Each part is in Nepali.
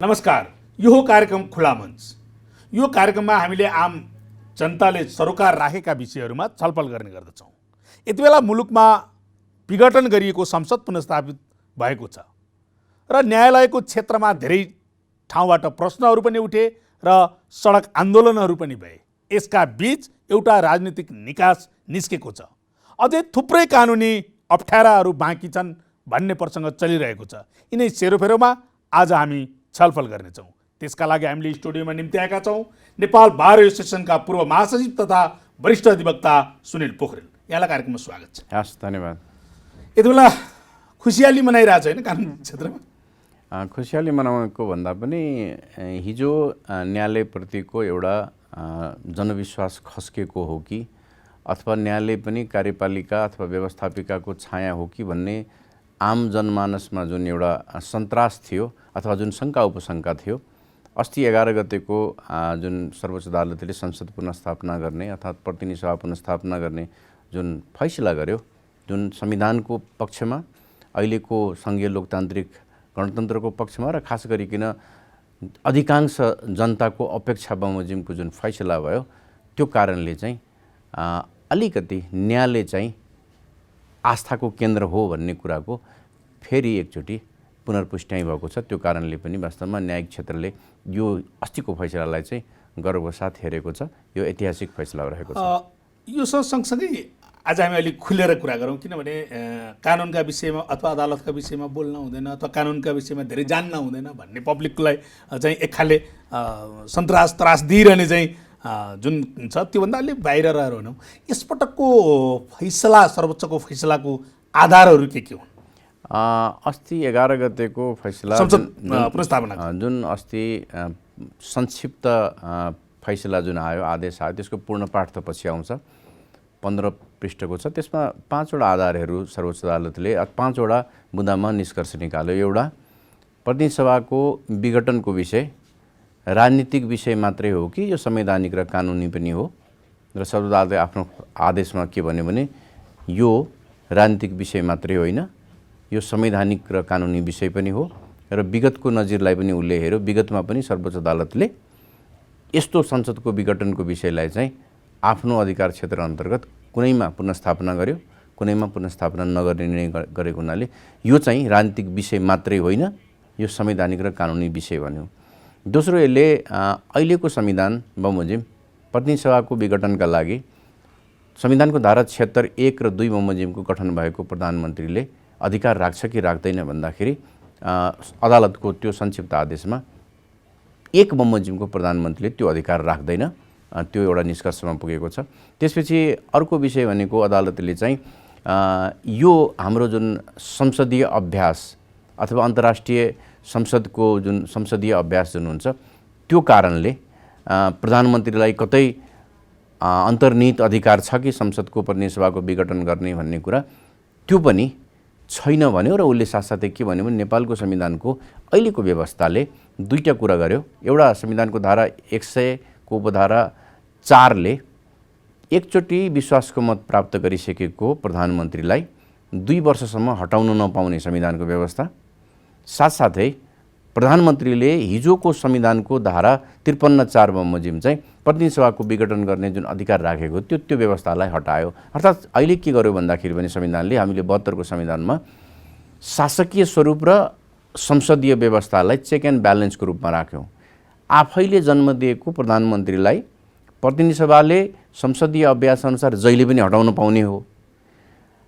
नमस्कार, यो कार्यक्रम खुला मञ्च। यो कार्यक्रममा हामीले आम जनताले सरोकार राखेका विषयहरूमा छलफल गर्ने गर्दछौँ। यति बेला मुलुकमा विघटन गरिएको संसद पुनर्स्थापित भएको छ र न्यायालयको क्षेत्रमा धेरै ठाउँबाट प्रश्नहरू पनि उठे र सडक आन्दोलनहरू पनि भए। यसका बीच एउटा राजनीतिक निकास निस्केको छ। अझै थुप्रै कानुनी अप्ठ्याराहरू बाँकी छन् भन्ने प्रसङ्ग चलिरहेको छ। यिनै सेरोफेरोमा आज हामी छलफल गर्नेछौँ। त्यसका लागि हामीले स्टुडियोमा निम्ति आएका छौँ नेपाल बार एसोसिएसनका पूर्व महासचिव तथा वरिष्ठ अधिवक्ता सुनिल पोखरेल। यहाँलाई कार्यक्रममा स्वागत छ। हस्, धन्यवाद। यति बेला खुसियाली मनाइरहेछ होइन कानुन क्षेत्रमा? खुसियाली मनाउनुको भन्दा पनि हिजो न्यायालयप्रतिको एउटा जनविश्वास खस्केको हो कि अथवा न्यायालय पनि कार्यपालिका अथवा व्यवस्थापिकाको छाया हो कि भन्ने आम जनमानसमा जुन एउटा सन्तास थियो अथवा जुन शङ्का उपशङ्का थियो, अस्ति 11 गतेको जुन सर्वोच्च अदालतले संसद पुनर्स्थापना गर्ने अर्थात् प्रतिनिधि सभा पुनर्स्थापना गर्ने जुन फैसला गर्यो, जुन संविधानको पक्षमा, अहिलेको सङ्घीय लोकतान्त्रिक गणतन्त्रको पक्षमा र खास गरिकन अधिकांश जनताको अपेक्षा बमोजिमको जुन फैसला भयो, त्यो कारणले चाहिँ अलिकति न्यायालय चाहिँ आस्थाको केन्द्र हो भन्ने कुराको फेरि एकचोटि पुनर्पुष्टाइ भएको छ। त्यो कारणले पनि वास्तवमा न्यायिक क्षेत्रले यो अस्तिको फैसलालाई चाहिँ गर्वको साथ हेरेको छ। यो ऐतिहासिक फैसला रहेको छ। यो सँगसँगै आज हामी अलिक खुलेर कुरा गरौँ, किनभने कानुनका विषयमा अथवा अदालतका विषयमा बोल्न हुँदैन अथवा कानुनका विषयमा धेरै जान्न हुँदैन भन्ने पब्लिकलाई चाहिँ एक खाले त्रास दिइरहने चाहिँ जुन छ त्योभन्दा अलिक बाहिर रहेर भनौँ। यसपटकको फैसला, सर्वोच्चको फैसलाको आधारहरू के हुन्? अस्ति 11 गतेको फैसला पुनर्स्थापना जुन अस्ति संक्षिप्त फैसला जुन आयो, आदेश आयो, त्यसको पूर्ण पाठ त पछि आउँछ, 15 पृष्ठको छ। त्यसमा 5 वटा आधारहरू सर्वोच्च अदालतले 5 वटा बुँदामा निष्कर्ष निकाल्यो। एउटा, प्रतिनिधि सभाको विघटनको विषय राजनीतिक विषय मात्रै हो कि यो संवैधानिक र कानुनी पनि हो, र सर्वोच्च अदालतले आफ्नो आदेशमा के भन्यो भने यो राजनीतिक विषय मात्रै होइन, यो संवैधानिक र कानुनी विषय पनि हो र विगतको नजिरलाई पनि उसले हेऱ्यो। विगतमा पनि सर्वोच्च अदालतले यस्तो संसदको विघटनको विषयलाई चाहिँ आफ्नो अधिकार क्षेत्र अन्तर्गत कुनैमा पुनर्स्थापना गर्यो, कुनैमा पुनर्स्थापना नगर्ने निर्णय गरेको हुनाले यो चाहिँ राजनीतिक विषय मात्रै होइन, यो संवैधानिक र कानुनी विषय भन्यो। दोस्रो, यसले अहिलेको संविधान बमोजिम प्रतिनिधि सभाको विघटनका लागि संविधानको धारा 76(1) र 2 बमोजिमको गठन भएको प्रधानमन्त्रीले अधिकार राख्छ कि राख्दैन भन्दाखेरि अदालतको त्यो संक्षिप्त आदेशमा 1 बमोजिमको प्रधानमन्त्रीले त्यो अधिकार राख्दैन, त्यो एउटा निष्कर्षमा पुगेको छ। त्यसपछि अर्को विषय भनेको अदालतले चाहिँ यो हाम्रो जुन संसदीय अभ्यास अथवा अन्तर्राष्ट्रिय संसदको जुन संसदीय अभ्यास जुन हुन्छ, त्यो कारणले प्रधानमन्त्रीलाई कतै अन्तर्निहित अधिकार छ कि संसदको प्रतिनिधि सभाको विघटन गर्ने भन्ने कुरा त्यो पनि छैन भन्यो। र उसले साथसाथै के भन्यो भने नेपालको संविधानको अहिलेको व्यवस्थाले दुईटा कुरा गर्यो। एउटा, संविधानको धारा 100 को उपधारा 4 ले एकचोटि विश्वासको मत प्राप्त गरिसकेको प्रधानमन्त्रीलाई 2 वर्षसम्म हटाउन नपाउने संविधानको व्यवस्था, साथसाथै प्रधानमन्त्रीले हिजोको संविधानको धारा 53(4) बमोजिम चाहिँ प्रतिनिधि सभाको विघटन गर्ने जुन अधिकार राखेको त्यो व्यवस्थालाई हटायो। अर्थात् अहिले के गर्यो भन्दाखेरि पनि संविधानले, हामीले 72 को संविधानमा शासकीय स्वरूप र संसदीय व्यवस्थालाई चेक एन्ड ब्यालेन्सको रूपमा राख्यौँ। आफैले जन्म दिएको प्रधानमन्त्रीलाई प्रतिनिधि सभाले संसदीय अभ्यासअनुसार जहिले पनि हटाउन पाउने हो।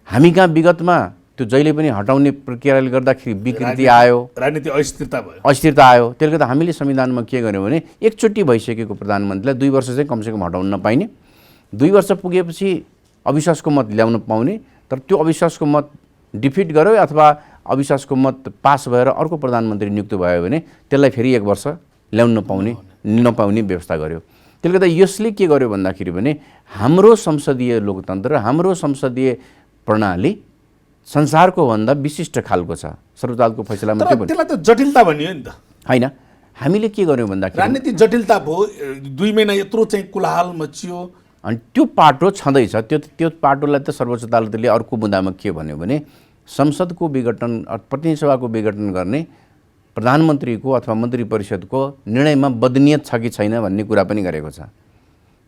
हामी कहाँ विगतमा त्यो जहिले पनि हटाउने प्रक्रियाले गर्दाखेरि विकृति आयो, राजनीतिक अस्थिरता आयो। त्यसले गर्दा हामीले संविधानमा के गर्यौँ भने एकचोटि भइसकेको प्रधानमन्त्रीलाई 2 वर्ष चाहिँ कमसेकम हटाउन नपाइने, 2 वर्ष पुगेपछि अविश्वासको मत ल्याउन पाउने, तर त्यो अविश्वासको मत डिफिट गर्यो अथवा अविश्वासको मत पास भएर अर्को प्रधानमन्त्री नियुक्त भयो भने त्यसलाई फेरि 1 वर्ष ल्याउन नपाउने व्यवस्था गर्यो। त्यसले गर्दा यसले के गर्यो भन्दाखेरि भने हाम्रो संसदीय लोकतन्त्र र हाम्रो संसदीय प्रणाली संसारको भन्दा विशिष्ट खालको छ। सर्वोच्च अदालतको फैसलामा के भन्यो? त्यसलाई त जटिलता भनियो नि त। हैन, हामीले के गर्यौँ भन्दाखेरि राजनीतिक जटिलता भयो। 2 महिना यत्रो चाहिँ कोलाहल मचियो अनि त्यो पाटो छँदैछ। त्यो पाटोलाई त सर्वोच्च अदालतले अर्को बुँदामा के भन्यो भने संसदको विघटन, प्रतिनिधि सभाको विघटन गर्ने प्रधानमन्त्रीको अथवा मन्त्री परिषदको निर्णयमा बदनियत छ कि छैन भन्ने कुरा पनि गरेको छ।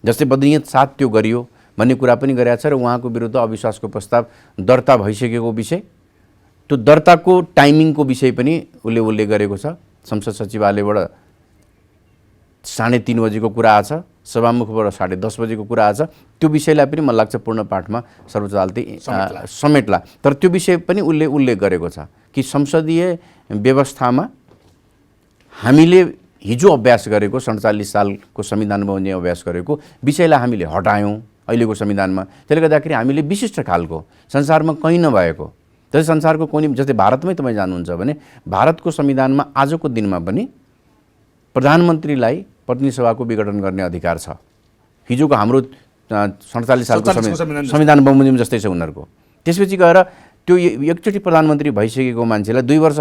जस्तै बदनियत साथ त्यो गरियो भन्ने कुरा पनि गरेको छ र उहाँको विरुद्ध अविश्वासको प्रस्ताव दर्ता भइसकेको विषय, त्यो दर्ताको टाइमिङको विषय पनि उसले उल्लेख गरेको छ। संसद सचिवालयबाट 3:30 बजेको कुरा आछ, सभामुखबाट 10:30 बजेको कुरा आछ। त्यो विषयलाई पनि मलाई लाग्छ पूर्ण पाठमा सर्वोच्च अदालतले समेट्ला। तर त्यो विषय पनि उसले उल्लेख गरेको छ कि संसदीय व्यवस्थामा हामीले हिजो अभ्यास गरेको 47 सालको संविधान बमोजिम अभ्यास गरेको विषयलाई हामीले हटायौँ अहिलेको संविधानमा। त्यसले गर्दाखेरि हामीले विशिष्ट खालको संसारमा कहीँ नभएको, जस्तै संसारको कुनै, जस्तै भारतमै तपाईँ जानुहुन्छ भने भारतको संविधानमा आजको दिनमा पनि प्रधानमन्त्रीलाई प्रतिनिधि सभाको विघटन गर्ने अधिकार छ। हिजोको हाम्रो 47 सालको संविधान बमोजिम जस्तै छ उनीहरूको। त्यसपछि गएर त्यो एकचोटि प्रधानमन्त्री भइसकेको मान्छेलाई 2 वर्ष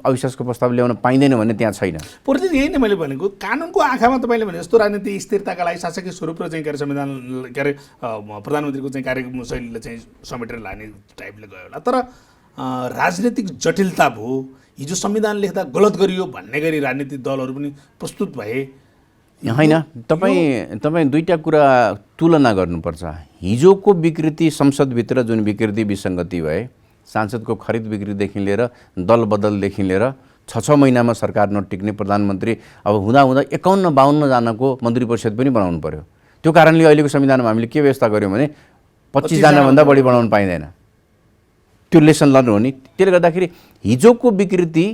अविश्वासको प्रस्ताव ल्याउन पाइँदैन भन्ने त्यहाँ छैन। पूर्ति यही नै मैले भनेको, कानुनको आँखामा तपाईँले भने जस्तो राजनीतिक स्थिरताका लागि शासकीय स्वरूप र चाहिँ के अरे संविधान के अरे प्रधानमन्त्रीको चाहिँ कार्यशैलीले चाहिँ समेटेर लाने टाइपले गयो होला। तर राजनीतिक जटिलता भयो, हिजो संविधान लेख्दा गलत गरियो भन्ने गरी राजनीतिक दलहरू पनि प्रस्तुत भए होइन। तपाईँ दुईटा कुरा तुलना गर्नुपर्छ। हिजोको विकृति, संसदभित्र जुन विकृति विसङ्गति भए, सांसदको खरिद बिक्रीदेखि लिएर दल बदलदेखि लिएर 6 महिनामा सरकार नटिक्ने, प्रधानमन्त्री अब हुँदा 51-52 जनाको मन्त्री परिषद पनि बनाउनु पर्यो। त्यो कारणले अहिलेको संविधानमा हामीले के व्यवस्था गर्यौँ भने 25 जनाभन्दा बढी बनाउन पाइँदैन। त्यो लेसन लर्न हो नि। त्यसले गर्दाखेरि हिजोको विकृति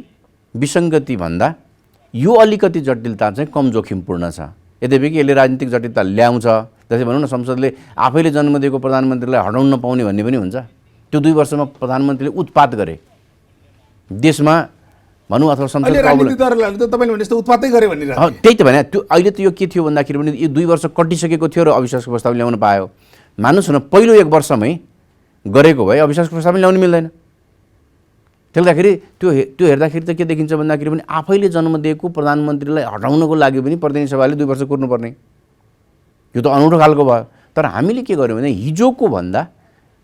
विसङ्गति भन्दा यो अलिकति जटिलता चाहिँ कम जोखिमपूर्ण छ। यद्यपि कि यसले राजनीतिक जटिलता ल्याउँछ। जस्तै भनौँ न, संसदले आफैले जन्म दिएको प्रधानमन्त्रीलाई हटाउन नपाउने भन्ने पनि हुन्छ। त्यो 2 वर्षमा प्रधानमन्त्रीले उत्पात गरे देशमा भनौँ, अथवा त्यही त भने। त्यो अहिले त यो के थियो भन्दाखेरि पनि यो 2 वर्ष कटिसकेको थियो र अविश्वासको प्रस्ताव ल्याउन पायो। मान्नुहोस् न, पहिलो 1 वर्षमै गरेको भए अविश्वासको प्रस्ताव ल्याउनु मिल्दैन। त्यसले गर्दाखेरि त्यो हेर्दाखेरि त के देखिन्छ भन्दाखेरि पनि आफैले जन्म दिएको प्रधानमन्त्रीलाई हटाउनको लागि पनि प्रतिनिधि सभाले 2 वर्ष कुर्नुपर्ने, यो त अनौठो खालको भयो। तर हामीले के गर्यौँ भने हिजोको भन्दा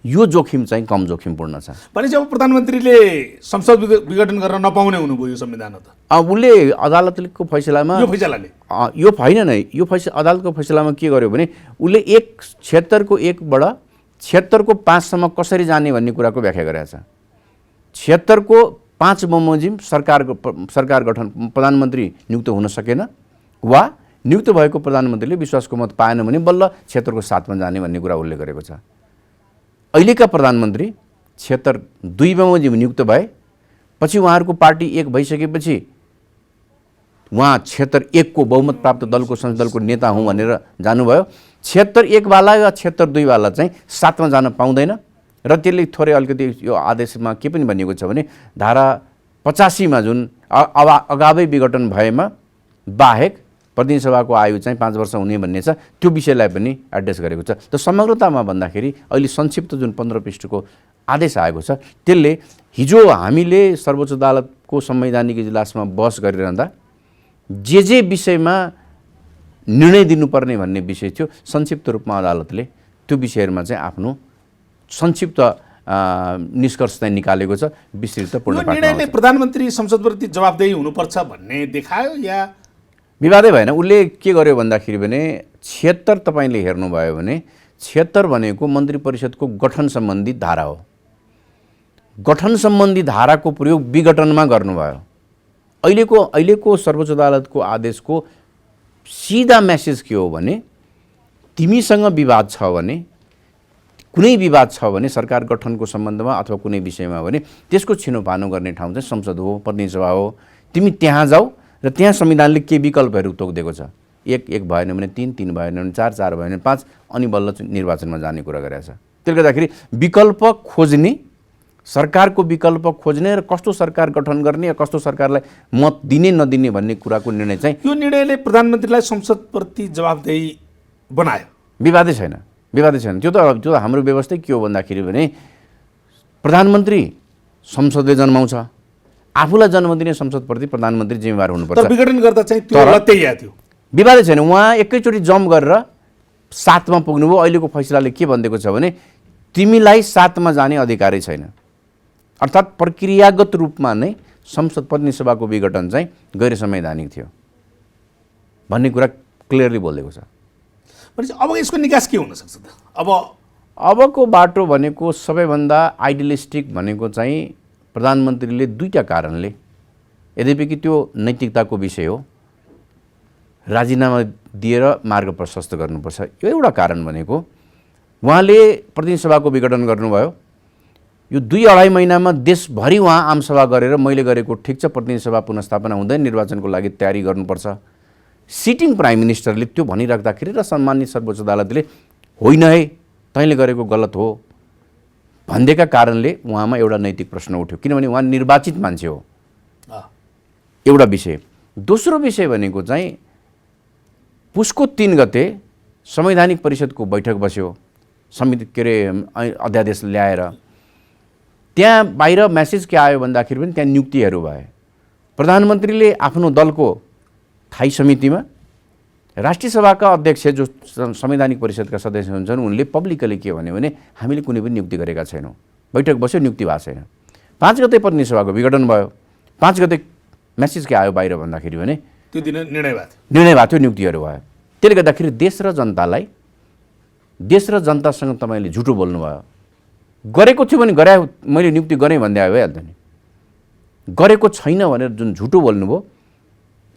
यो जोखिम चाहिँ कम जोखिमपूर्ण छ। भनेपछि अब प्रधानमन्त्रीले संसद विघटन गर्न नपाउने हुनुभयो यो संविधान त। उसले अदालतको फैसलामा यो होइन नै, यो फैसला अदालतको फैसलामा के गर्यो भने उसले 76 को 1 बाट 76 को 5 सम्म कसरी जाने भन्ने कुराको व्याख्या गरेको छ। 76 को 5 बमोजिम सरकार गठन, प्रधानमन्त्री नियुक्त हुन सकेन वा नियुक्त भएको प्रधानमन्त्रीले विश्वासको मत पाएन भने बल्ल 76 को 7 मा जाने भन्ने कुरा उल्लेख गरेको छ। अहिलेका प्रधानमन्त्री 76 बमोजिम नियुक्त भए, पछि उहाँहरूको पार्टी 1 भइसकेपछि उहाँ 76 को बहुमत प्राप्त दलको संसद दलको नेता हुँ भनेर जानुभयो। 76 वाला या 76 वाला चाहिँ 7 मा जान पाउँदैन र त्यसले थोरै अलिकति यो आदेशमा के पनि भनिएको छ भने धारा 85 मा जुन अगावै विघटन भएमा बाहेक प्रतिनिधि सभाको आयु चाहिँ 5 वर्ष हुने भन्ने छ, त्यो विषयलाई पनि एड्रेस गरेको छ। त समग्रतामा भन्दाखेरि अहिले संक्षिप्त जुन 15 पृष्ठको आदेश आएको छ त्यसले हिजो हामीले सर्वोच्च अदालतको संवैधानिक इजलासमा बहस गरिरहँदा जे विषयमा निर्णय दिनुपर्ने भन्ने विषय थियो, संक्षिप्त रूपमा अदालतले त्यो विषयहरूमा चाहिँ आफ्नो संक्षिप्त निष्कर्ष चाहिँ निकालेको छ। विस्तृत पूर्ण निर्णयले प्रधानमन्त्री संसदप्रति जवाबदेही हुनुपर्छ भन्ने देखायो या विवादै भएन। उसले के गर्यो भन्दाखेरि भने 76 तपाईँले हेर्नुभयो भने 76 भनेको मन्त्री परिषदको गठन सम्बन्धी धारा हो। गठन सम्बन्धी धाराको प्रयोग विघटनमा गर्नुभयो। अहिलेको सर्वोच्च अदालतको आदेशको सिधा मेसेज के हो भने तिमीसँग विवाद छ भने, कुनै विवाद छ भने सरकार गठनको सम्बन्धमा अथवा कुनै विषयमा भने त्यसको छिनोफानो गर्ने ठाउँ चाहिँ संसद हो, प्रतिनिधि सभा हो। तिमी त्यहाँ जाऊ र त्यहाँ संविधानले के विकल्पहरू तोकिदिएको छ। 1 भएन भने 3 भएन भने 4 भएन भने 5 अनि बल्ल निर्वाचनमा जाने कुरा गरेको छ। त्यसले गर्दाखेरि विकल्प खोज्ने, सरकारको विकल्प खोज्ने र कस्तो सरकार गठन गर्ने या कस्तो सरकारलाई मत दिने नदिने भन्ने कुराको निर्णय चाहिँ यो निर्णयले प्रधानमन्त्रीलाई संसदप्रति जवाबदेही बनायो। विवादै छैन। त्यो त हाम्रो व्यवस्था के हो भन्दाखेरि भने प्रधानमन्त्री संसदले जन्माउँछ, आफूलाई जन्म दिने संसदप्रति प्रधानमन्त्री जिम्मेवार हुनुपर्छ। तर विघटन गर्दा चाहिँ त्यो लत्तै या थियो, विवादै छैन। उहाँ एकैचोटि जम्प गरेर 7 मा पुग्नुभयो। अहिलेको फैसलाले के भनिदिएको छ भने तिमीलाई 7 मा जाने अधिकारै छैन। अर्थात् प्रक्रियागत रूपमा नै संसद प्रतिनिधि सभाको विघटन चाहिँ गैर संवैधानिक थियो भन्ने कुरा क्लियरली बोलेको छ। भनेपछि अब यसको निकास के हुन सक्छ त? अबको बाटो भनेको सबैभन्दा आइडियलिस्टिक भनेको चाहिँ प्रधानमन्त्रीले दुईटा कारणले, यद्यपि कि त्यो नैतिकताको विषय हो, राजीनामा दिएर मार्ग प्रशस्त गर्नुपर्छ। यो एउटा कारण भनेको उहाँले प्रतिनिधि सभाको विघटन गर्नुभयो, यो 2-2.5 महिनामा देशभरि उहाँ आमसभा गरेर मैले गरेको ठिक छ, प्रतिनिधि सभा पुनर्स्थापना हुँदैन, निर्वाचनको लागि तयारी गर्नुपर्छ। सिटिङ प्राइम मिनिस्टरले त्यो भनिराख्दाखेरि र सम्मानित सर्वोच्च अदालतले होइन है तैँले गरेको गलत हो भन्देका कारणले उहाँमा एउटा नैतिक प्रश्न उठ्यो, किनभने उहाँ निर्वाचित मान्छे हो। एउटा विषय। दोस्रो विषय भनेको चाहिँ पुसको 3 गते संवैधानिक परिषदको बैठक बस्यो, समिति के अरे अध्यादेश ल्याएर। त्यहाँ बाहिर मेसेज के आयो भन्दाखेरि पनि त्यहाँ नियुक्तिहरू भए। प्रधानमन्त्रीले आफ्नो दलको स्थायी समितिमा राष्ट्रिय सभाका अध्यक्ष जो संवैधानिक परिषदका सदस्य हुन्छन् उनले पब्लिकली के भन्यो भने हामीले कुनै पनि नियुक्ति गरेका छैनौँ। बैठक बस्यो, नियुक्ति भएको छैन। 5 गते प्रतिनिधि सभाको विघटन भयो, 5 गते मेसेज के आयो बाहिर भन्दाखेरि भने त्यो दिन निर्णय भएको थियो, नियुक्तिहरू भयो। त्यसले गर्दाखेरि देश र जनतासँग तपाईँले झुटो बोल्नुभयो। गरेको थियो भने मैले नियुक्ति गरेँ भन्दै आयो भइहाल्थ्यो नि। गरेको छैन भनेर जुन झुटो बोल्नुभयो,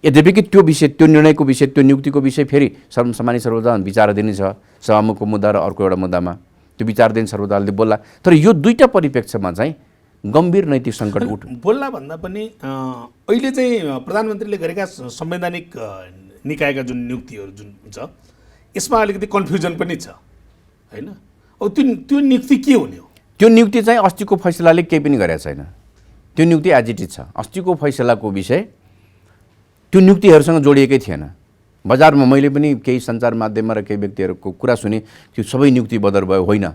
यद्यपि कि त्यो विषय, त्यो निर्णयको विषय, त्यो नियुक्तिको विषय फेरि सम्मानित सर्वोच्च विचाराधीन छ, सभामुखको मुद्दा र अर्को एउटा मुद्दामा त्यो विचाराधीन सर्वोच्च अदालतले बोल्ला। तर यो दुईटा परिप्रेक्ष्यमा चाहिँ गम्भीर नैतिक सङ्कट बोल्ला भन्दा पनि अहिले चाहिँ प्रधानमन्त्रीले गरेका संवैधानिक निकायका जुन नियुक्तिहरू जुन छ यसमा अलिकति कन्फ्युजन पनि छ होइन? अब त्यो नियुक्ति के हुने हो? त्यो नियुक्ति चाहिँ अस्तिको फैसलाले केही पनि गरेको छैन। त्यो नियुक्ति एज इट इज छ। अस्तिको फैसलाको विषय त्यो नियुक्तिहरूसँग जोडिएकै थिएन। बजारमा मैले पनि केही सञ्चार माध्यममा र केही व्यक्तिहरूको कुरा सुने त्यो सबै नियुक्ति बदर भयो, होइन।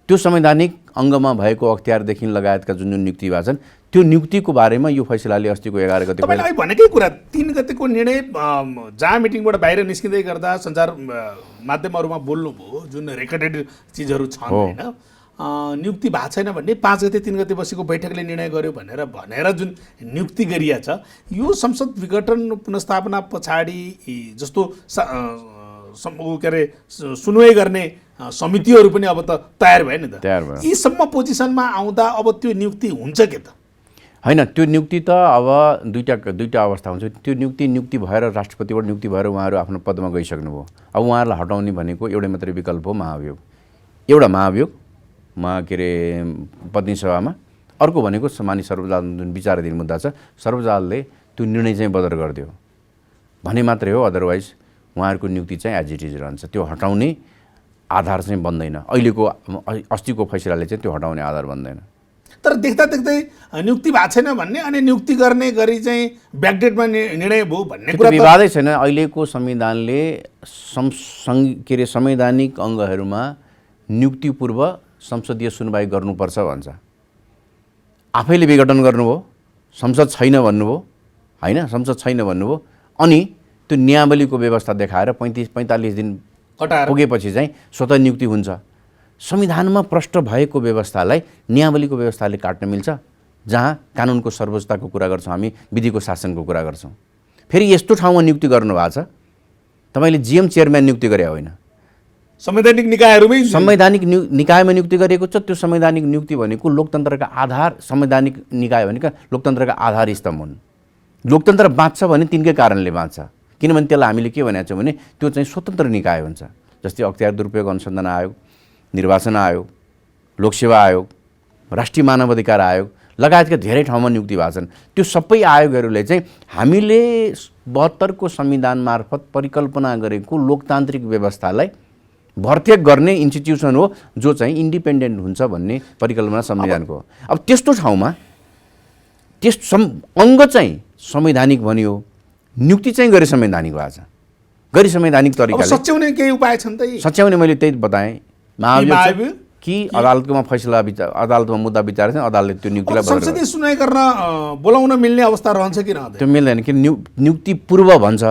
त्यो संवैधानिक अङ्गमा भएको अख्तियारदेखि लगायतका जुन नियुक्ति भएको छन् त्यो नियुक्तिको बारेमा यो फैसलाले अस्तिको 11 गते तपाईले भनेकै कुरा 3 गतेको निर्णय जहाँ मिटिङबाट बाहिर निस्किँदै गर्दा सञ्चार माध्यमहरूमा बोल्नुभयो, जुन रेकर्डेड चिजहरू छन् होइन, नियुक्ति भएको छैन भन्ने 5 गते 3 गते बसेको बैठकले निर्णय गर्यो भनेर जुन नियुक्ति गरिया छ, यो संसद विघटन पुनर्स्थापना पछाडि जस्तो के अरे सुनवाई गर्ने समितिहरू पनि अब त तयार भयो नि त। यी सम्म पोजिसनमा आउँदा अब त्यो नियुक्ति हुन्छ के त? होइन, त्यो नियुक्ति त अब दुईटा अवस्था हुन्छ। त्यो नियुक्ति भएर राष्ट्रपतिबाट नियुक्ति भएर उहाँहरू आफ्नो पदमा गइसक्नुभयो। अब उहाँहरूलाई हटाउने भनेको एउटै मात्रै विकल्प हो, महाभियोग। एउटा महाभियोग के अरे प्रतिनिधि सभामा, अर्को भनेको सम्मानित सर्वोच्च जुन विचाराधीन मुद्दा छ सर्वोच्च अदालतले त्यो निर्णय चाहिँ बदर गरिदियो भने मात्रै हो। अदरवाइज उहाँहरूको नियुक्ति चाहिँ एज इट इज रहन्छ। त्यो हटाउने आधार चाहिँ बन्दैन। अहिलेको अस्तिको फैसलाले चाहिँ त्यो हटाउने आधार बन्दैन। तर देख्दा देख्दै नियुक्ति भएको छैन भन्ने अनि नियुक्ति गर्ने गरी चाहिँ ब्याकडेटमा निर्णय भयो भन्ने कुरा विवादै छैन। अहिलेको संविधानले के अरे संवैधानिक अङ्गहरूमा नियुक्तिपूर्व संसदीय सुनवाई गर्नुपर्छ भन्छ। आफैले विघटन गर्नुभयो, संसद छैन भन्नुभयो होइन, संसद छैन भन्नुभयो, अनि त्यो नियावलीको व्यवस्था देखाएर 45 दिन पुगेपछि चाहिँ स्वतः नियुक्ति हुन्छ। संविधानमा प्रष्ट भएको व्यवस्थालाई नियावलीको व्यवस्थाले काट्न मिल्छ, जहाँ कानुनको सर्वोच्चताको कुरा गर्छौँ हामी, विधिको शासनको कुरा गर्छौँ। फेरि यस्तो ठाउँमा नियुक्ति गर्नुभएको छ, तपाईँले जिएम चेयरम्यान नियुक्ति गरे होइन, संवैधानिक निकायहरूमै संवैधानिक निकायमा नियुक्ति गरिएको छ। त्यो संवैधानिक नियुक्ति भनेको लोकतन्त्रका आधार, संवैधानिक निकाय भनेको लोकतन्त्रका आधार स्तम्भ हुन्। लोकतन्त्र बाँच्छ भने तिनकै कारणले बाँच्छ, किनभने त्यसलाई हामीले के भनेको छौँ भने त्यो चाहिँ स्वतन्त्र निकाय हुन्छ। जस्तै अख्तियार दुरुपयोग अनुसन्धान आयोग, निर्वाचन आयोग, लोकसेवा आयोग, राष्ट्रिय मानव अधिकार आयोग लगायतका धेरै ठाउँमा नियुक्ति भएको छन्। त्यो सबै आयोगहरूले चाहिँ हामीले 72 को संविधान मार्फत परिकल्पना गरेको लोकतान्त्रिक व्यवस्थालाई भर्त्यक गर्ने इन्स्टिट्युसन हो, जो चाहिँ इन्डिपेन्डेन्ट हुन्छ भन्ने परिकल्पना संविधानको हो। अब त्यस्तो ठाउँमा अङ्ग चाहिँ संवैधानिक भनियो, नियुक्ति चाहिँ गैर संवैधानिक भएको छ। गैर संवैधानिक तरिकाले सच्याउने केही उपाय छन् त? सच्याउने मैले त्यही बताएँ, महाभियोग कि अदालतमा फैसला अदालतमा मुद्दा विचार चाहिँ अदालतले त्यो नियुक्तिलाई संसदीय सुनवाई गर्न बोलाउन मिल्ने अवस्था रहन्छ कि रहँदैन? त्यो मिल्दैन कि नियुक्ति पूर्व भन्छ,